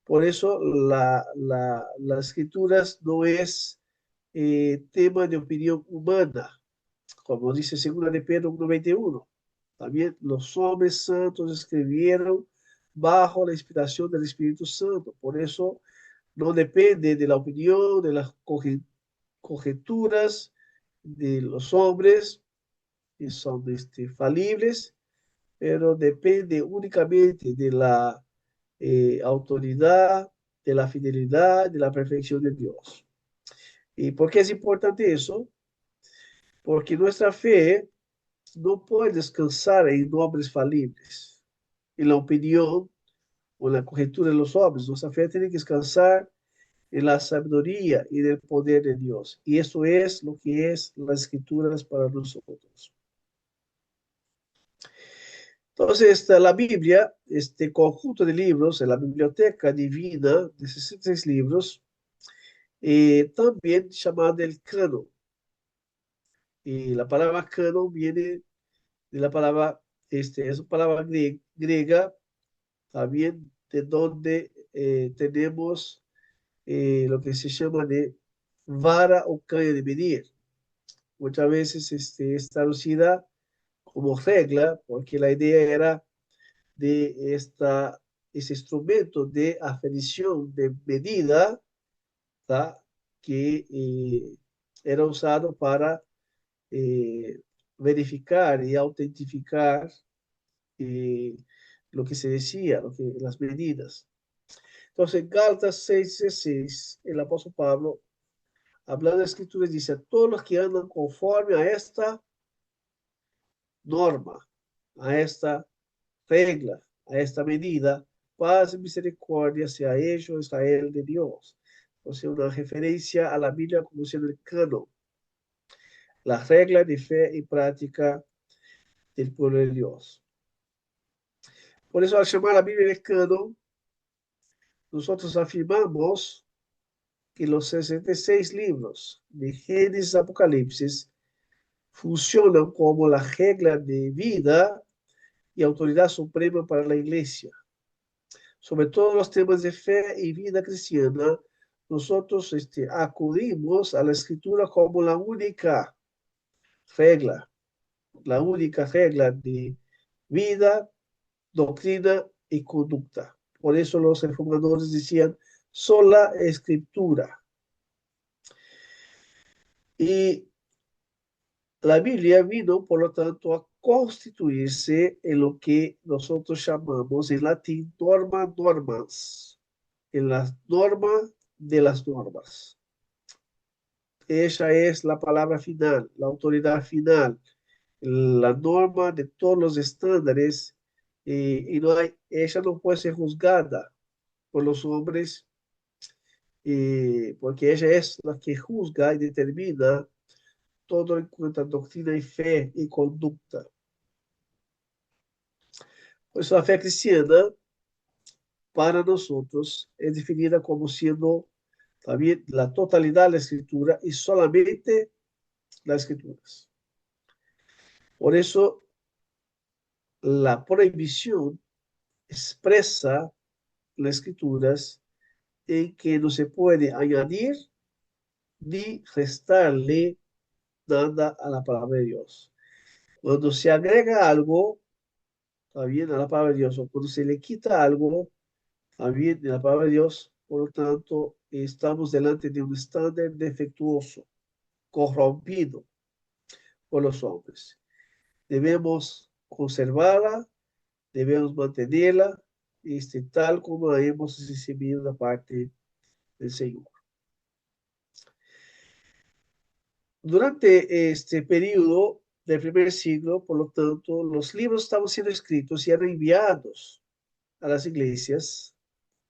Por eso las escrituras no es tema de opinión humana, como dice 2 de Pedro 1:21. También los hombres santos escribieron bajo la inspiración del Espíritu Santo. Por eso no depende de la opinión, de las conjeturas de los hombres, que son falibles, pero depende únicamente de la autoridad, de la fidelidad, de la perfección de Dios. ¿Y por qué es importante eso? Porque nuestra fe no puede descansar en hombres falibles, en la opinión o en la conjetura de los hombres. Nuestra fe tiene que descansar en la sabiduría y en el poder de Dios. Y eso es lo que es las escrituras para nosotros. Entonces, la Biblia, este conjunto de libros, la biblioteca divina de 66 libros, también llamada el canon. Y la palabra canon viene de la palabra, es una palabra griega, también de donde tenemos lo que se llama de vara o caña de medir. Muchas veces es traducida como regla, porque la idea era de ese instrumento de aferición de medida, ¿tá? Que era usado para eh, verificar y autentificar eh, lo que se decía, las medidas. Entonces, Gálatas 6:6, el apóstol Pablo, hablando de escrituras, dice: a todos los que andan conforme a esta norma, a esta regla, a esta medida, paz y misericordia sea hecho Israel de Dios. O sea, una referencia a la Biblia como siendo el canon, la regla de fe y práctica del pueblo de Dios. Por eso, al llamar a la Biblia el canon, nosotros afirmamos que los 66 libros de Génesis y Apocalipsis funcionan como la regla de vida y autoridad suprema para la iglesia. Sobre todos los temas de fe y vida cristiana, nosotros acudimos a la escritura como regla, la única regla de vida, doctrina y conducta. Por eso los reformadores decían sola escritura. Y la Biblia vino, por lo tanto, a constituirse en lo que nosotros llamamos en latín norma normans, en la norma de las normas. Ella es la palabra final, la autoridad final, la norma de todos los estándares, y no hay, ella no puede ser juzgada por los hombres, porque ella es la que juzga y determina todo en cuanto a doctrina y fe y conducta. Por eso la fe cristiana, para nosotros, es definida como siendo también la totalidad de la escritura y solamente las escrituras. Por eso, la prohibición expresa las escrituras en que no se puede añadir ni restarle nada a la palabra de Dios. Cuando se agrega algo, también a la palabra de Dios, o cuando se le quita algo, también de la palabra de Dios, por lo tanto, estamos delante de un estándar defectuoso, corrompido por los hombres. Debemos conservarla, debemos mantenerla, tal como la hemos recibido da parte del Señor. Durante este periodo del primer siglo, por lo tanto, los libros estaban siendo escritos y eran enviados a las iglesias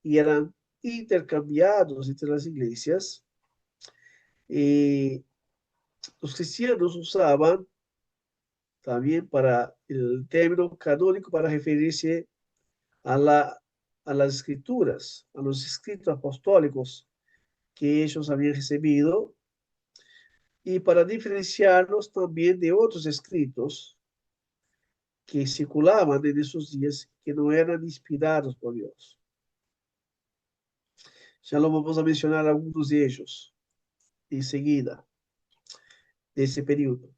y eran intercambiados entre las iglesias. Y los cristianos usaban también para el término canónico para referirse a las escrituras, a los escritos apostólicos que ellos habían recibido, y para diferenciarlos también de otros escritos que circulaban en esos días que no eran inspirados por Dios. Ya lo vamos a mencionar algunos de ellos enseguida, de ese periodo.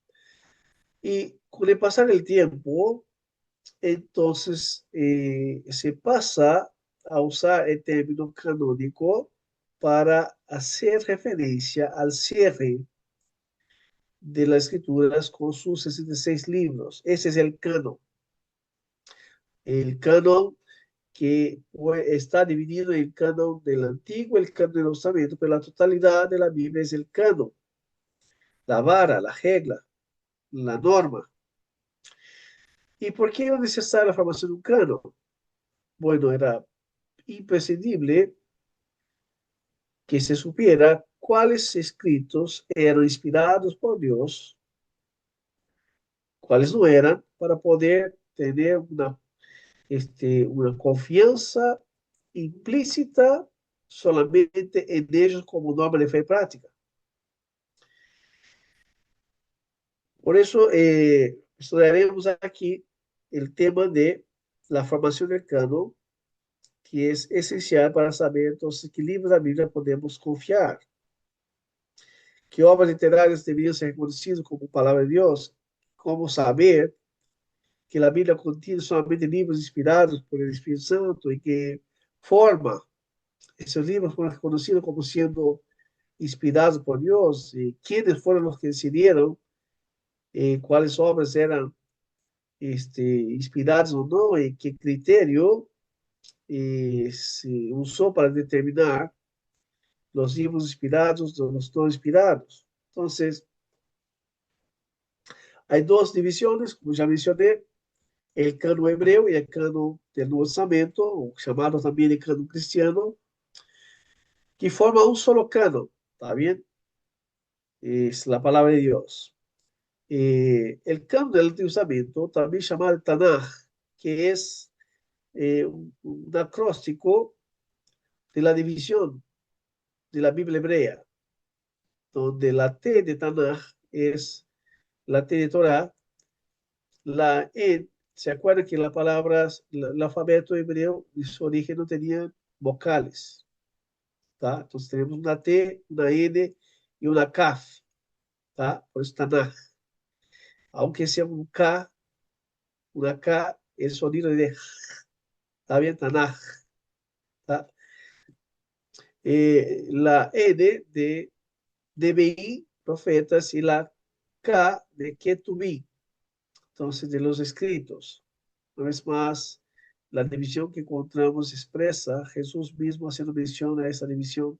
Y con el pasar del tiempo, entonces se pasa a usar el término canónico para hacer referencia al cierre de las escrituras con sus 66 libros. Ese es el canon. El canon que está dividido en el canon del Antiguo y el canon del Nuevo Testamento, pero la totalidad de la Biblia es el canon, la vara, la regla, la norma. ¿Y por qué era necesaria la formación de un canon? Bueno, era imprescindible que se supiera cuáles escritos eran inspirados por Dios, cuáles no eran, para poder tener una confianza implícita solamente en ellos como norma de fe y práctica. Por eso estudiaremos aquí el tema de la formación del canon, que es esencial para saber entonces qué libros de la Biblia podemos confiar, qué obras literarias deberían ser reconocidas como palabra de Dios, cómo saber que la Biblia contiene solamente libros inspirados por el Espíritu Santo y qué forma esos libros fueron reconocidos como siendo inspirados por Dios, y quiénes fueron los que decidieron cuáles obras eran inspiradas o no, y qué criterio se usó para determinar los libros inspirados de los no inspirados. Entonces, hay dos divisiones, como ya mencioné, el canon hebreo y el canon del Nuevo Testamento, o llamado también el canon cristiano, que forman un solo canon, ¿está bien? Es la palabra de Dios. El canon del Antiguo Testamento, también llamado el Tanaj, que es un acróstico de la división de la Biblia hebrea, donde la T de Tanaj es la T de Torah, la E, ¿se acuerdan que la palabra, el alfabeto hebreo, de su origen no tenía vocales? ¿Tá? Entonces tenemos una T, una N y una Kaf, ¿tá? Por eso Tanaj. Aunque sea un K, una K, el sonido de ¿está bien? Tanaj, ¿tá? La N de DBI, profetas, y la K de Ketubí, entonces de los escritos. Una vez más, la división que encontramos expresa Jesús mismo haciendo mención a esa división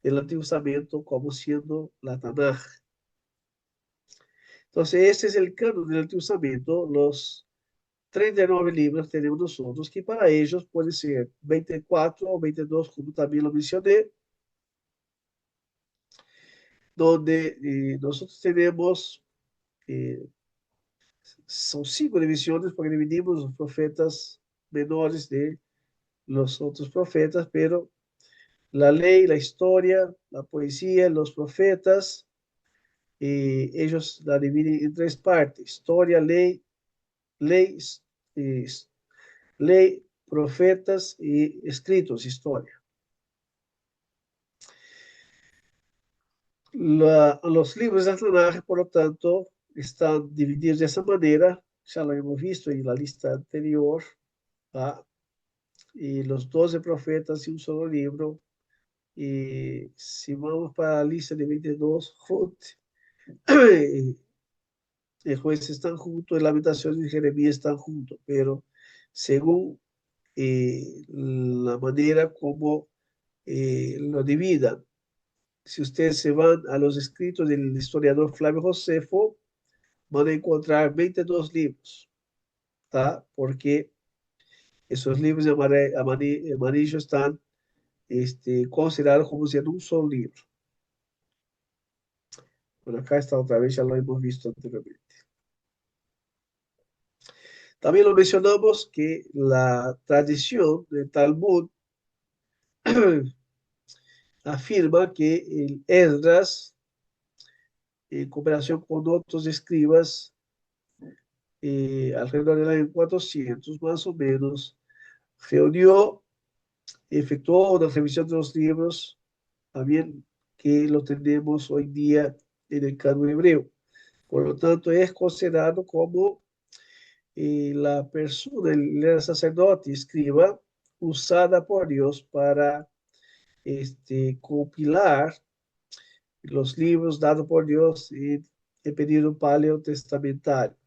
del Antiguo Testamento como siendo la Tanaj. Entonces, este es el canon del Antiguo Testamento. Los 39 libros tenemos nosotros, que para ellos puede ser 24 o 22, como también lo mencioné, donde nosotros tenemos, eh, son 5 divisiones, porque dividimos los profetas menores de los otros profetas, pero la ley, la historia, la poesía, los profetas, ellos la dividen en 3 partes: historia, ley, eh, ley, profetas y escritos, historia. Los libros de Tanaj, por lo tanto, están divididos de esa manera, ya lo hemos visto en la lista anterior, ¿va? Y los 12 profetas y un solo libro. Y si vamos para la lista de 22, Jueces están juntos, Lamentaciones y Jeremías están juntos, pero según la manera como lo dividan. Si ustedes se van a los escritos del historiador Flavio Josefo, van a encontrar 22 libros, ¿tá? Porque esos libros de amarillo están considerados como siendo un solo libro. Bueno, acá está otra vez, ya lo hemos visto anteriormente. También lo mencionamos que la tradición del Talmud afirma que el Esdras, en cooperación con otros escribas, alrededor del año 400 más o menos, reunió, efectuó una revisión de los libros, también que lo tenemos hoy día en el canon hebreo. Por lo tanto, es considerado como la persona, el sacerdote, escriba, usada por Dios para compilar los libros dados por Dios en el periodo paleotestamentario.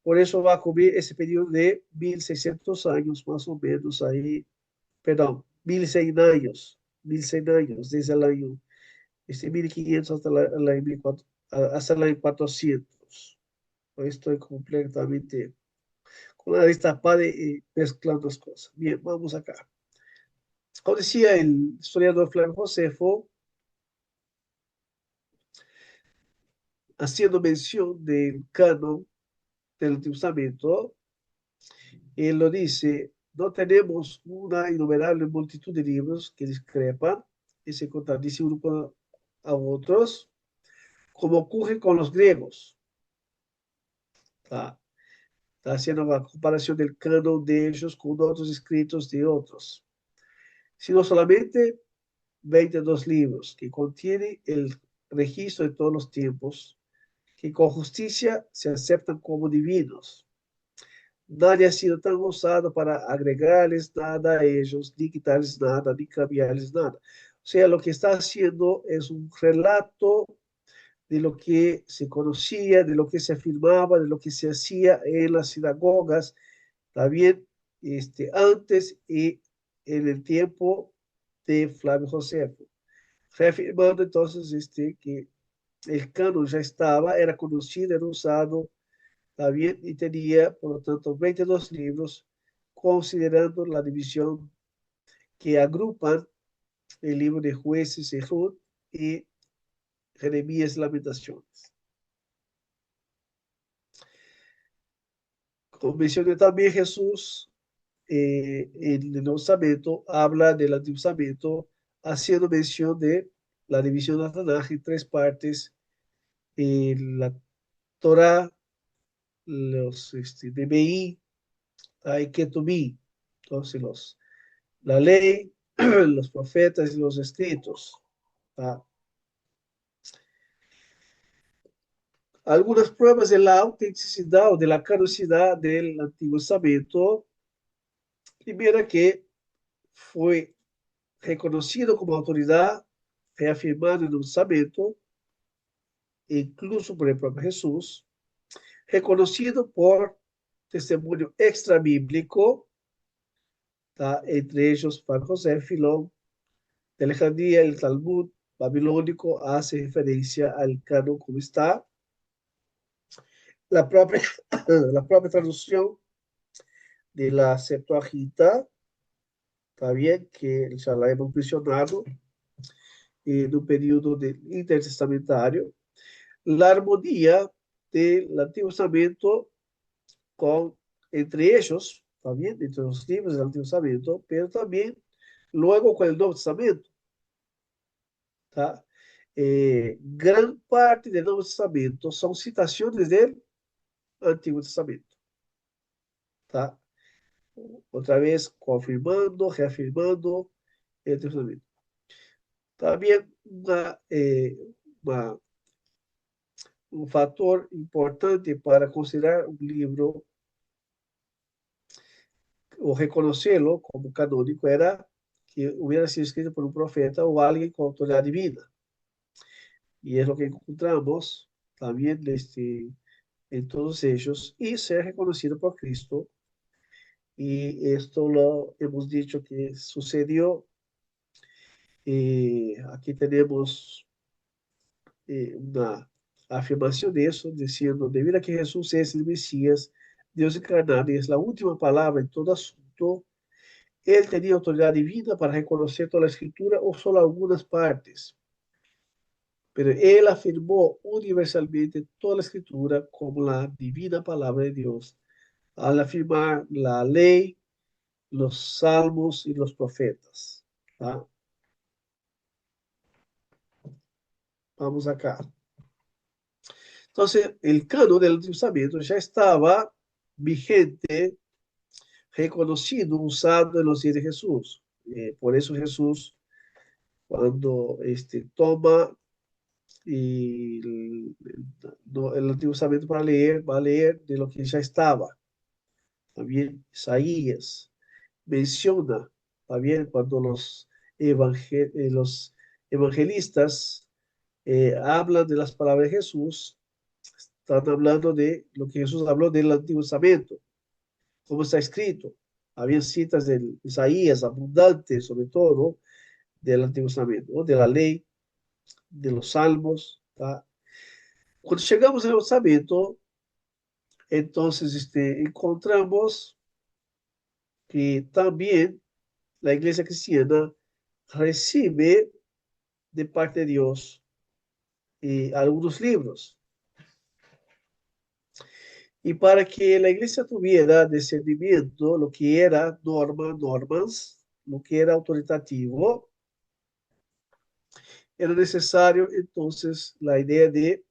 Por eso va a cubrir ese periodo de 1600 años, más o menos, ahí, perdón, 1100 años, 1100 años, desde el año 1500 hasta el año 400. Estoy completamente con la destapada y mezclando las cosas. Bien, vamos acá. Como decía el historiador Flavio Josefo, haciendo mención del canon del Antiguo Testamento, él lo dice: no tenemos una innumerable multitud de libros que discrepan y se contradicen unos a otros, como ocurre con los griegos. Está haciendo la comparación del canon de ellos con otros escritos de otros, sino solamente 22 libros que contienen el registro de todos los tiempos, que con justicia se aceptan como divinos. Nadie ha sido tan osado para agregarles nada a ellos, ni quitarles nada, ni cambiarles nada. O sea, lo que está haciendo es un relato de lo que se conocía, de lo que se afirmaba, de lo que se hacía en las sinagogas, también antes y en el tiempo de Flavio Josefo, reafirmando entonces que el canon ya estaba, era conocido, era usado, también, y tenía, por lo tanto, 22 libros, considerando la división que agrupan el libro de Jueces y Ruth y Jeremías y Lamentaciones. Como mencioné también, Jesús en el Nuevo Testamento habla del Antiguo Testamento haciendo mención de la división de la Tanaj en tres partes, la Torah, los DBI, hay Ketubí, entonces la ley, los profetas y los escritos. ¿Tá? Algunas pruebas de la autenticidad o de la caducidad del Antiguo Testamento. Primera, que fue reconocido como autoridad, reafirmado en el Nuevo Testamento, incluso por el propio Jesús, reconocido por testemunho extra-bíblico, tá? Entre ellos Juan José, Filón, de Alejandría, el Talmud babilónico hace referencia al canon como está. La propia, la propia traducción de la Septuaginta, está bien, que ya la hemos mencionado, en un periodo intertestamentario. La armonía del Antiguo Testamento con, entre ellos, también entre los libros del Antiguo Testamento, pero también luego con el Nuevo Testamento. ¿Tá? Gran parte del Nuevo Testamento son citaciones del Antiguo Testamento. ¿Tá? Otra vez confirmando, reafirmando el Antiguo Testamento. También un factor importante para considerar un libro o reconocerlo como canónico era que hubiera sido escrito por un profeta o alguien con autoridad divina. Y es lo que encontramos también en todos ellos, y ser reconocido por Cristo. Y esto lo hemos dicho que sucedió. Aquí tenemos una afirmación de eso, diciendo, debido a que Jesús es el Mesías, Dios encarnado, y es la última palabra en todo asunto, él tenía autoridad divina para reconocer toda la escritura o solo algunas partes. Pero él afirmó universalmente toda la escritura como la divina palabra de Dios, al afirmar la ley, los salmos y los profetas. ¿Tá? Vamos acá. Entonces, el canon del Antiguo Testamento ya estaba vigente, reconocido, usado en los días de Jesús. Por eso Jesús, cuando toma el Antiguo Testamento para leer, va a leer de lo que ya estaba. También Isaías menciona, también cuando los evangelistas hablan de las palabras de Jesús, están hablando de lo que Jesús habló del Antiguo Testamento, como está escrito. Había citas de Isaías abundantes, sobre todo, del Antiguo Testamento, ¿no? De la ley, de los salmos. ¿Tá? Cuando llegamos al Nuevo Testamento, entonces encontramos que también la iglesia cristiana recibe de parte de Dios algunos libros. Y para que la iglesia tuviera discernimiento, lo que era normas, lo que era autoritativo, era necesario entonces la idea de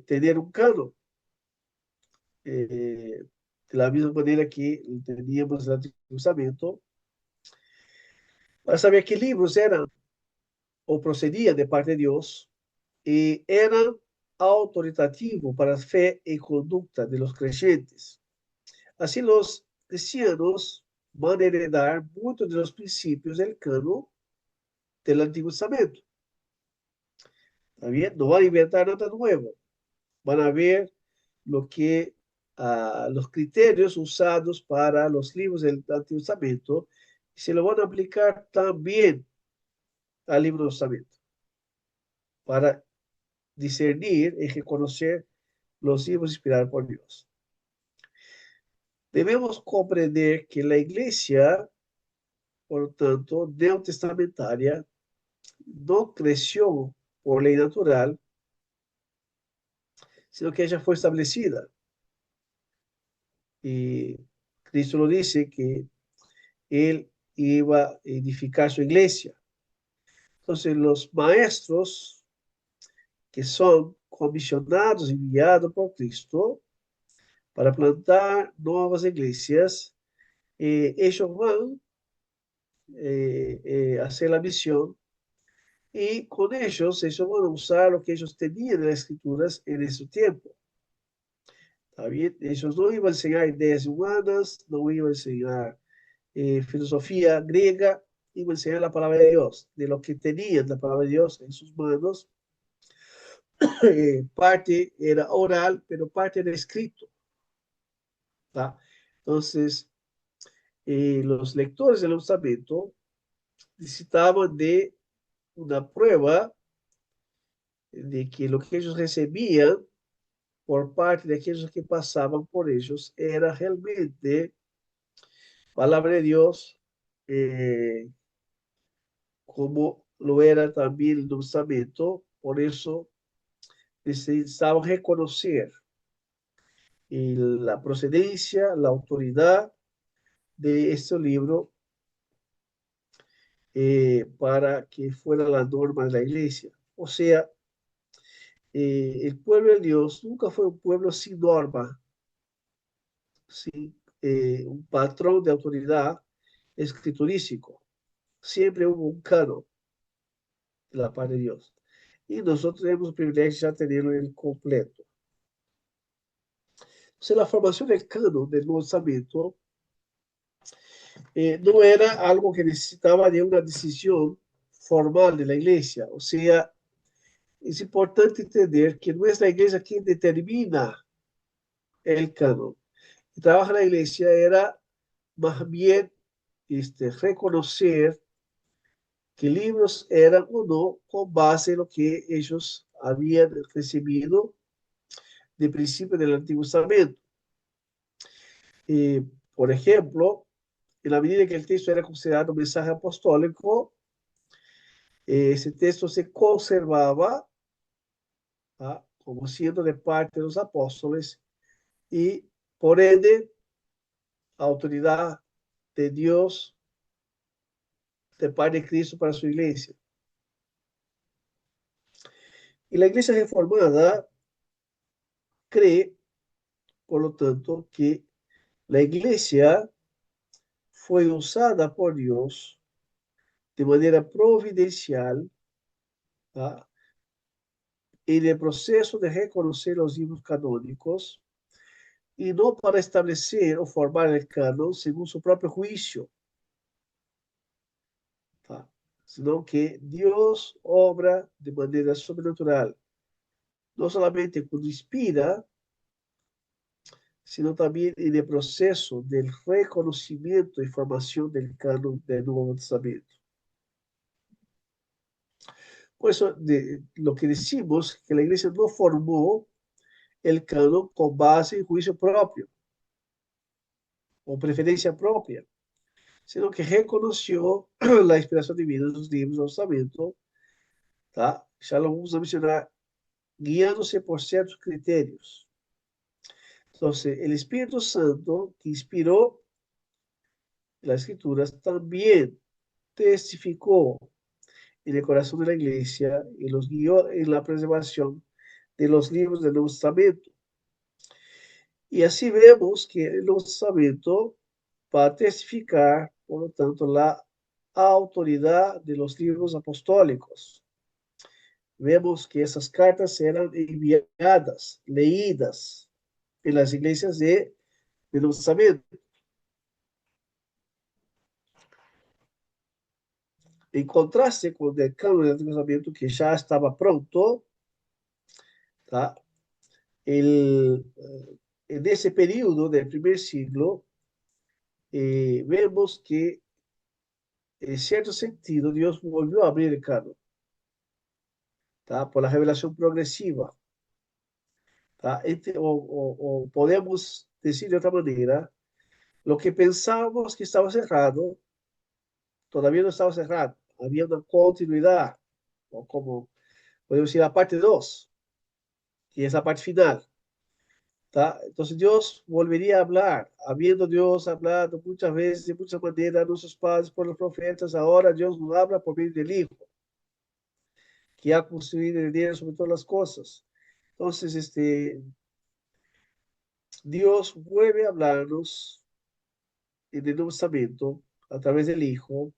tener un canon. De la misma manera que teníamos el Antiguo Testamento, para saber qué libros eran o procedían de parte de Dios y eran autoritativos para la fe y conducta de los creyentes. Así los cristianos van a heredar muchos de los principios del canon del Antiguo Testamento. ¿Está bien? No van a inventar nada nuevo. Van a ver lo que los criterios usados para los libros del Antiguo Testamento y se lo van a aplicar también al libro del Testamento para discernir y reconocer los libros inspirados por Dios. Debemos comprender que la iglesia, por lo tanto, neotestamentaria, no creció por ley natural, sino que ella fue establecida. Y Cristo lo dice que él iba a edificar su iglesia. Entonces, los maestros que son comisionados, enviados por Cristo para plantar nuevas iglesias, ellos van a hacer la misión y con ellos van a usar lo que ellos tenían en las escrituras en ese tiempo. ¿Está bien? Ellos no iban a enseñar ideas humanas, no iban a enseñar filosofía griega, iban a enseñar la palabra de Dios, de lo que tenían la palabra de Dios en sus manos. Parte era oral, pero parte era escrito. ¿Tá? Entonces, los lectores del Nuevo Testamento necesitaban de una prueba de que lo que ellos recibían por parte de aquellos que pasaban por ellos era realmente palabra de Dios, como lo era también el Nuevo Testamento. Por eso necesitaban reconocer la procedencia, la autoridad de este libro para que fuera la norma de la iglesia. O sea, el pueblo de Dios nunca fue un pueblo sin norma, sin un patrón de autoridad escriturístico. Siempre hubo un canon de la parte de Dios. Y nosotros tenemos el privilegio de tenerlo en completo. Entonces, la formación del canon del Nuevo Testamento no era algo que necesitaba de una decisión formal de la iglesia. O sea, es importante entender que no es la iglesia quien determina el canon. El trabajo de la iglesia era más bien reconocer que libros eran o no con base en lo que ellos habían recibido de principio del Antiguo Testamento. Por ejemplo, en la medida que el texto era considerado un mensaje apostólico, ese texto se conservaba, ¿tá?, como siendo de parte de los apóstoles y, por ende, autoridad de Dios de parte de Cristo para su iglesia. Y la iglesia reformada cree, por lo tanto, que la iglesia fue usada por Dios de manera providencial, ¿tá?, en el proceso de reconocer los libros canónicos y no para establecer o formar el canon según su propio juicio, ¿tá?, sino que Dios obra de manera sobrenatural, no solamente cuando inspira, sino también en el proceso del reconocimiento y formación del canon del Nuevo Testamento. Por eso, lo que decimos que la iglesia no formó el canon con base en juicio propio o preferencia propia, sino que reconoció la inspiración divina de los libros del Testamento, ¿tá? Ya lo vamos a mencionar, guiándose por ciertos criterios. Entonces, el Espíritu Santo que inspiró las Escrituras también testificó en el corazón de la iglesia y los guió en la preservación de los libros del Nuevo Testamento. Y así vemos que el Nuevo Testamento va a testificar, por lo tanto, la autoridad de los libros apostólicos. Vemos que esas cartas eran enviadas, leídas en las iglesias del Nuevo Testamento. En contraste con el canon del Antiguo Testamento, que ya estaba pronto, ¿tá?, en ese periodo del primer siglo, vemos que, en cierto sentido, Dios volvió a abrir el canon, ¿tá?, por la revelación progresiva. ¿Tá? O podemos decir de otra manera, lo que pensábamos que estaba cerrado, todavía no estaba cerrado. Había una continuidad, o como podemos decir, la parte 2, que es la parte final. ¿tá? Entonces Dios volvería a hablar, habiendo Dios hablado muchas veces, de muchas maneras, a nuestros padres por los profetas, ahora Dios nos habla por medio del Hijo, que ha construido en él sobre todas las cosas. Entonces, Dios vuelve a hablarnos en el Nuevo Testamento a través del Hijo,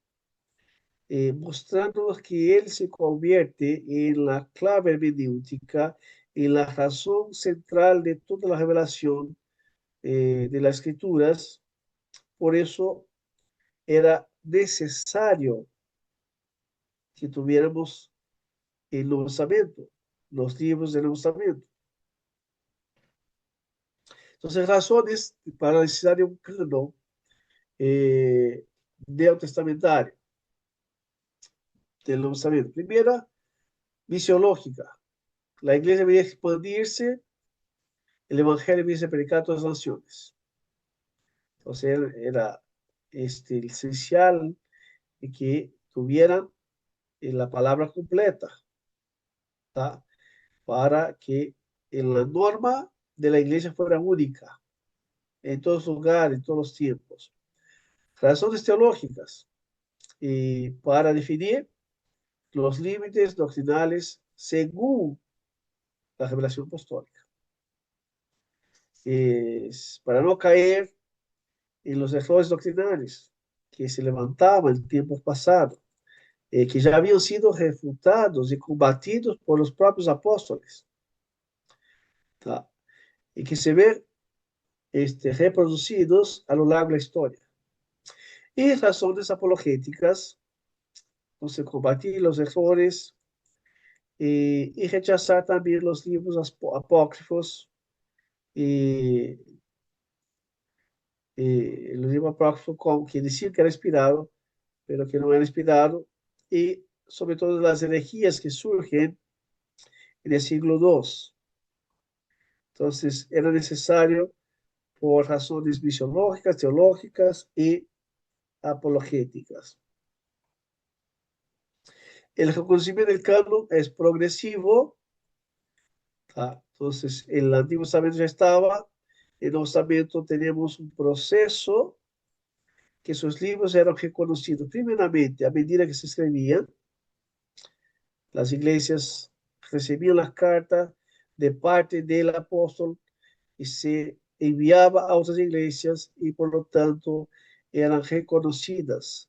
mostrándonos que Él se convierte en la clave hermenéutica, en la razón central de toda la revelación de las Escrituras. Por eso era necesario que tuviéramos el Nuevo Testamento, los libros del Nuevo Testamento. Entonces, razones para necesitar de un canon neotestamentario del Nuevo Testamento. Primera, misiológica. La iglesia debería expandirse, el evangelio debería ser predicado a todas las naciones. Entonces, era esencial que tuvieran la palabra completa, ¿tá? Para que la norma de la iglesia fuera única en todos los lugares, en todos los tiempos. Razones teológicas para definir los límites doctrinales según la revelación apostólica. Para no caer en los errores doctrinales que se levantaban en tiempos pasados, que ya habían sido refutados y combatidos por los propios apóstoles, ¿tá? Y que se ven reproducidos a lo largo de la historia. Y razones apologéticas, entonces combatir los errores y rechazar también los libros apócrifos y los libros apócrifos que decían que era inspirado, pero que no era inspirado, y sobre todo las herejías que surgen en el siglo II. Entonces era necesario por razones misiológicas, teológicas y apologéticas. El reconocimiento del canon es progresivo, ¿tá? Entonces el Antiguo Testamento ya estaba, en el Nuevo Testamento tenemos un proceso que sus libros eran reconocidos primeramente a medida que se escribían. Las iglesias recibían las cartas de parte del apóstol y se enviaba a otras iglesias y por lo tanto eran reconocidas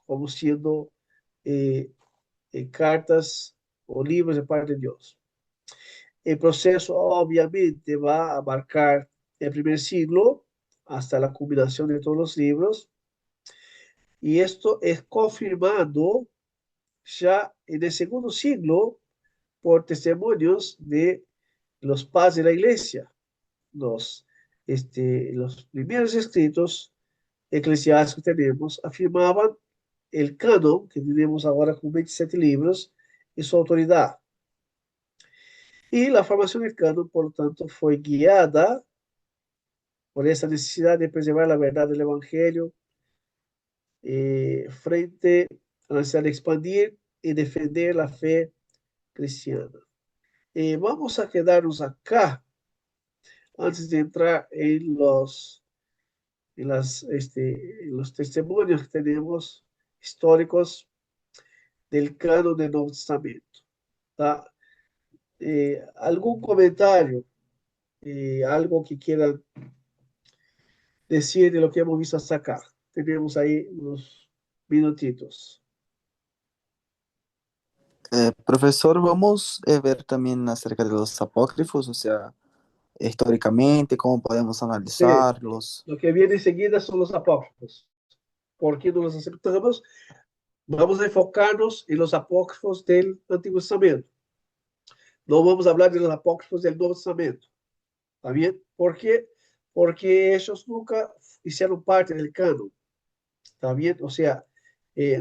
como siendo cartas o libros de parte de Dios. El proceso obviamente va a abarcar el primer siglo hasta la culminación de todos los libros, y esto es confirmado ya en el segundo siglo por testimonios de los padres de la iglesia. Los primeros escritos eclesiásticos que tenemos afirmaban el canon que tenemos ahora con 27 libros y su autoridad. Y la formación del canon, por lo tanto, fue guiada por esa necesidad de preservar la verdad del Evangelio frente a la necesidad de expandir y defender la fe cristiana. Vamos a quedarnos acá antes de entrar en los testimonios que tenemos históricos del canon del Nuevo Testamento, ¿tá? ¿Algún comentario, algo que quieran decir de lo que hemos visto hasta acá? Tenemos ahí unos minutitos. Profesor, vamos a ver también acerca de los apócrifos, o sea, históricamente, cómo podemos Sí, analizarlos. lo que viene enseguida son los apócrifos. ¿Por qué no los aceptamos? Vamos a enfocarnos en los apócrifos del Antiguo Testamento. No vamos a hablar de los apócrifos del Nuevo Testamento. ¿Está bien? ¿Por qué? Porque ellos nunca hicieron parte del canon. ¿Está bien? O sea,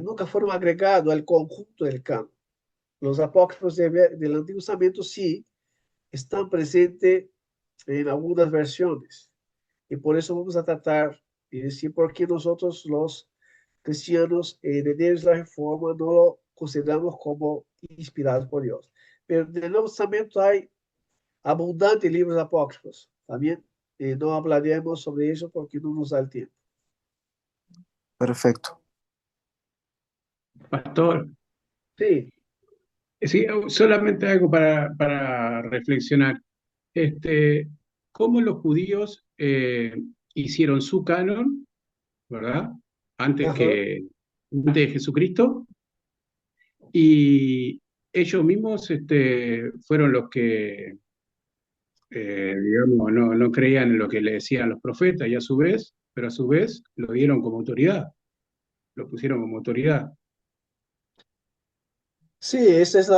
nunca fueron agregados al conjunto del canon. Los apócrifos del Antiguo Testamento sí están presentes en algunas versiones. Y por eso vamos a tratar y decir por qué nosotros los cristianos herederos de la Reforma no lo consideramos como inspirados por Dios. Pero en el Nuevo Testamento hay abundantes libros apócrifos, También no hablaremos sobre eso porque no nos da el tiempo. Perfecto. Pastor, Sí, sí, solamente algo para reflexionar. Este, ¿Cómo los judíos hicieron su canon, ¿verdad? Antes ajá. antes de Jesucristo, y ellos mismos fueron los que, digamos, no creían en lo que le decían los profetas, y pero a su vez lo dieron como autoridad, lo pusieron como autoridad. Sí, esa es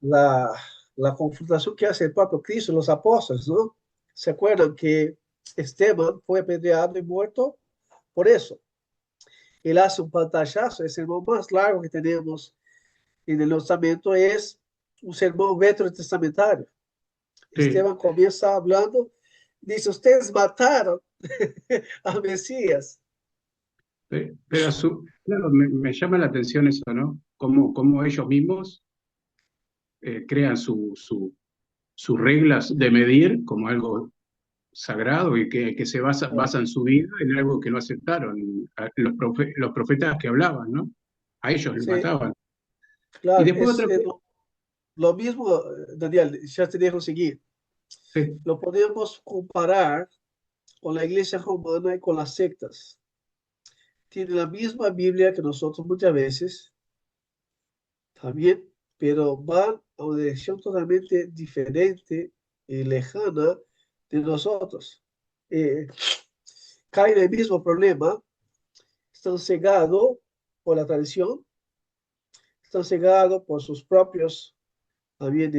la confrontación que hace el propio Cristo, los apóstoles, ¿no? ¿Se acuerdan que Esteban fue apedreado y muerto por eso? Él hace un pantallazo, el sermón más largo que tenemos en el Nuevo Testamento es un sermón veterotestamentario. Sí, Esteban comienza hablando, dice, ustedes mataron al Mesías. pero claro, me llama la atención eso, ¿no? Cómo ellos mismos crean sus reglas de medir como algo sagrado y que basan su vida en algo que no aceptaron los profetas que hablaban, ¿no? A ellos les Sí, mataban. Y claro, después otra cosa, lo mismo, Daniel, ya te dejo seguir. sí, Lo podemos comparar con la iglesia romana y con las sectas. Tiene la misma Biblia que nosotros muchas veces, también, pero van a una dirección totalmente diferente y lejana de nosotros. Eh, Caen en el mismo problema, están cegados por la tradición, están cegados por sus propios, también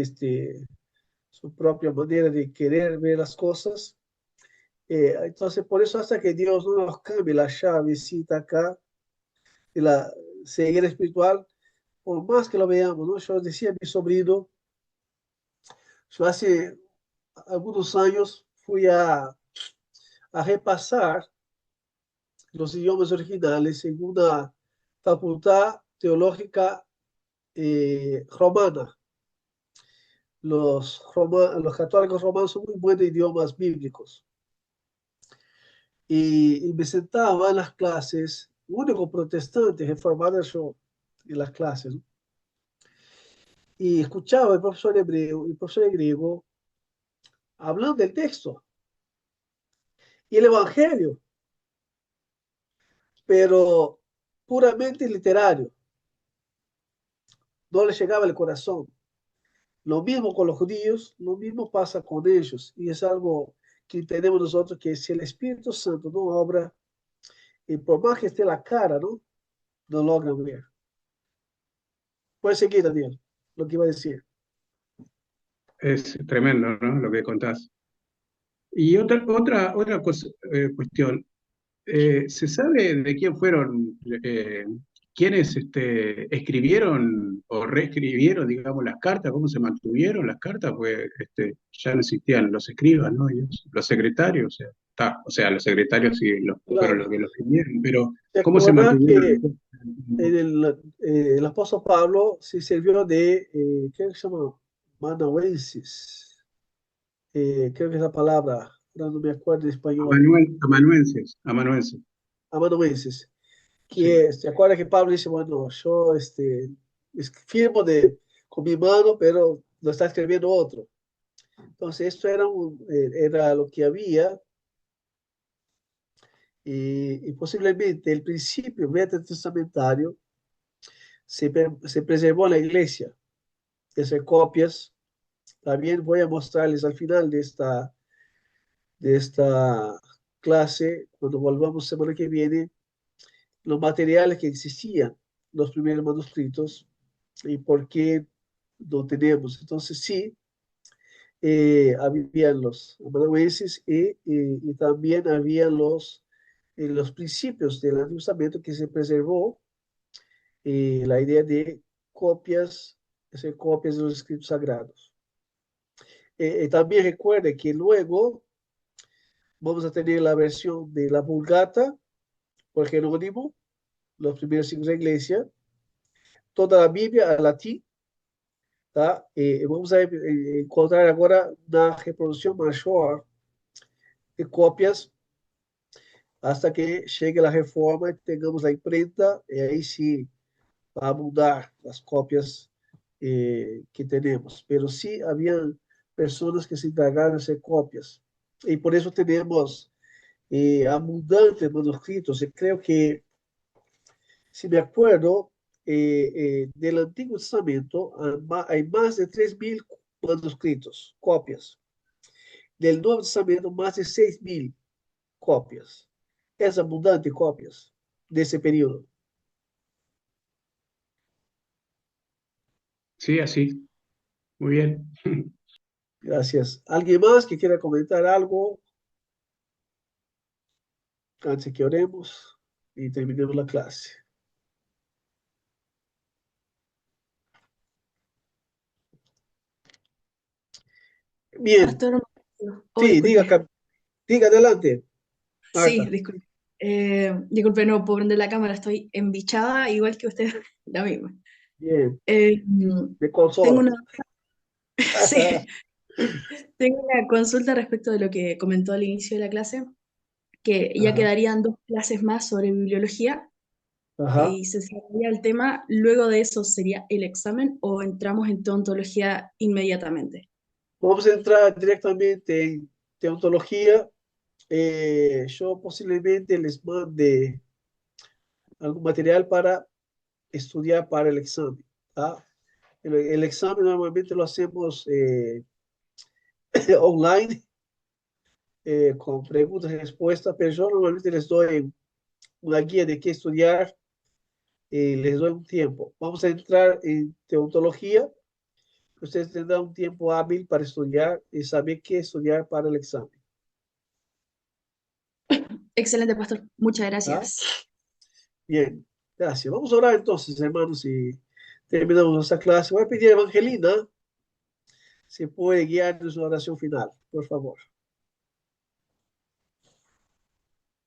su propia manera de querer ver las cosas. Entonces, por eso hasta que Dios no nos cambie la llavecita acá de la ceguera espiritual, por más que lo veamos, ¿no? Yo decía a mi sobrino, yo hace algunos años fui a repasar los idiomas originales en una facultad teológica romana. Los católicos romanos son muy buenos idiomas bíblicos. Y me sentaba en las clases, único protestante reformado yo en las clases, ¿no? Y escuchaba el profesor hebreo y el profesor griego hablando del texto y el evangelio, pero puramente literario, no le llegaba al corazón. Lo mismo con los judíos, lo mismo pasa con ellos, y es algo que entendemos nosotros, que si el Espíritu Santo no obra, y por más que esté la cara, ¿no? No logran ver. Puedes seguir, Daniel, lo que iba a decir. es tremendo, ¿no? Lo que contás. Y otra cosa, cuestión, ¿se sabe de quién fueron, quiénes escribieron o reescribieron, digamos, las cartas? ¿Cómo se mantuvieron las cartas? Pues ya no existían los escribas, ¿no? Y los secretarios, o sea, los secretarios sí fueron Claro. los que los escribieron, pero ¿Se ¿cómo se acuerdan mantuvieron que las cosas? el apóstol Pablo se sirvió de, ¿qué se llama? Manaenses. Creo que es la palabra, ahora no me acuerdo en español. Amanuenses, Amanuenses. sí. Que se acuerda que Pablo dice, bueno, yo firmo con mi mano, pero lo está escribiendo otro. Entonces, esto era lo que había, y posiblemente el principio veterotestamentario se preservó en la iglesia. Esas copias, también voy a mostrarles al final de esta clase, cuando volvamos semana que viene, los materiales que existían, los primeros manuscritos, y por qué no tenemos. Entonces, sí, habían los amanuenses y también habían los principios del Antiguo Testamento que se preservó, la idea de copias, hacer copias de los escritos sagrados. También recuerde que luego vamos a tener la versión de la Vulgata por Jerónimo, los primeros siglos de la iglesia, toda la Biblia al latín, tá? Vamos a encontrar agora na reprodução maior de copias hasta que llegue la reforma y tengamos la imprenta, y ahí sí va a mudar las copias que tenemos. Pero sí habían personas que se encargaron de hacer copias. Y por eso tenemos abundantes manuscritos. Y creo que, si me acuerdo, del Antiguo Testamento hay más de 3.000 manuscritos, copias. Del Nuevo Testamento, más de 6.000 copias. Es abundante copias de ese periodo. Sí, así. Muy bien. Gracias. ¿Alguien más que quiera comentar algo antes que oremos y terminemos la clase? Bien, Pastor, oh, sí, diga, disculpe. diga adelante, Sí, Marta. disculpe. Disculpe, no puedo prender la cámara, estoy embichada, igual que usted, la misma. Bien, Eh, me tengo consola. una, sí, tengo una consulta respecto de lo que comentó al inicio de la clase, que ya Ajá, quedarían 2 clases más sobre bibliología ajá. y se cerraría el tema. Luego de eso sería el examen o entramos en teontología inmediatamente. Vamos a entrar directamente en teontología. Yo posiblemente les mande algún material para estudiar para el examen. ¿Ah? El examen normalmente lo hacemos online, con preguntas y respuestas, pero yo normalmente les doy una guía de qué estudiar y les doy un tiempo. Vamos a entrar en teontología. Ustedes tendrán un tiempo hábil para estudiar y saber qué estudiar para el examen. Excelente, pastor. Muchas ¿Ah? gracias. Bien, gracias. Vamos a orar entonces, hermanos, y terminamos nuestra clase. Voy a pedir a Evangelina si puede guiarnos en la oración final, por favor.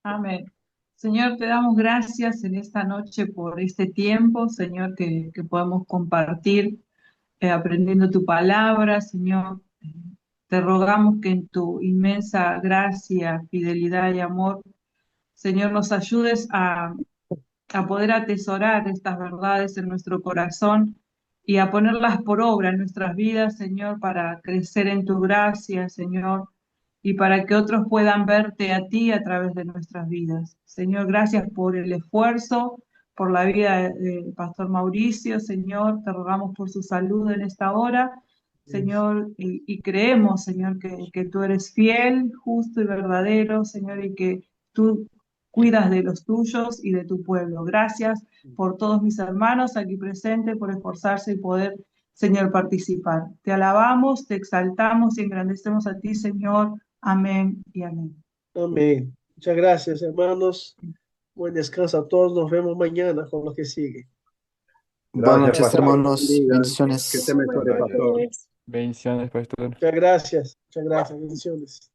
Amén. Señor, te damos gracias en esta noche por este tiempo, Señor, que podemos compartir aprendiendo tu palabra, Señor. Te rogamos que en tu inmensa gracia, fidelidad y amor, Señor, nos ayudes a poder atesorar estas verdades en nuestro corazón y a ponerlas por obra en nuestras vidas, Señor, para crecer en tu gracia, Señor, y para que otros puedan verte a ti a través de nuestras vidas. Señor, gracias por el esfuerzo, por la vida del pastor Mauricio, Señor, te rogamos por su salud en esta hora. Señor, y creemos, Señor, que tú eres fiel, justo y verdadero, Señor, y que tú cuidas de los tuyos y de tu pueblo. Gracias por todos mis hermanos aquí presentes, por esforzarse y poder, Señor, participar. Te alabamos, te exaltamos y engrandecemos a ti, Señor. Amén y amén. Amén. Muchas gracias, hermanos. Buen descanso a todos. Nos vemos mañana con lo que sigue. Buenas Gracias, noches, pastor. hermanos. Bendiga. Que te Bendiciones. mejore, Buenas pastor. noches. Bendiciones, pastor. Muchas gracias. Muchas gracias. Bendiciones.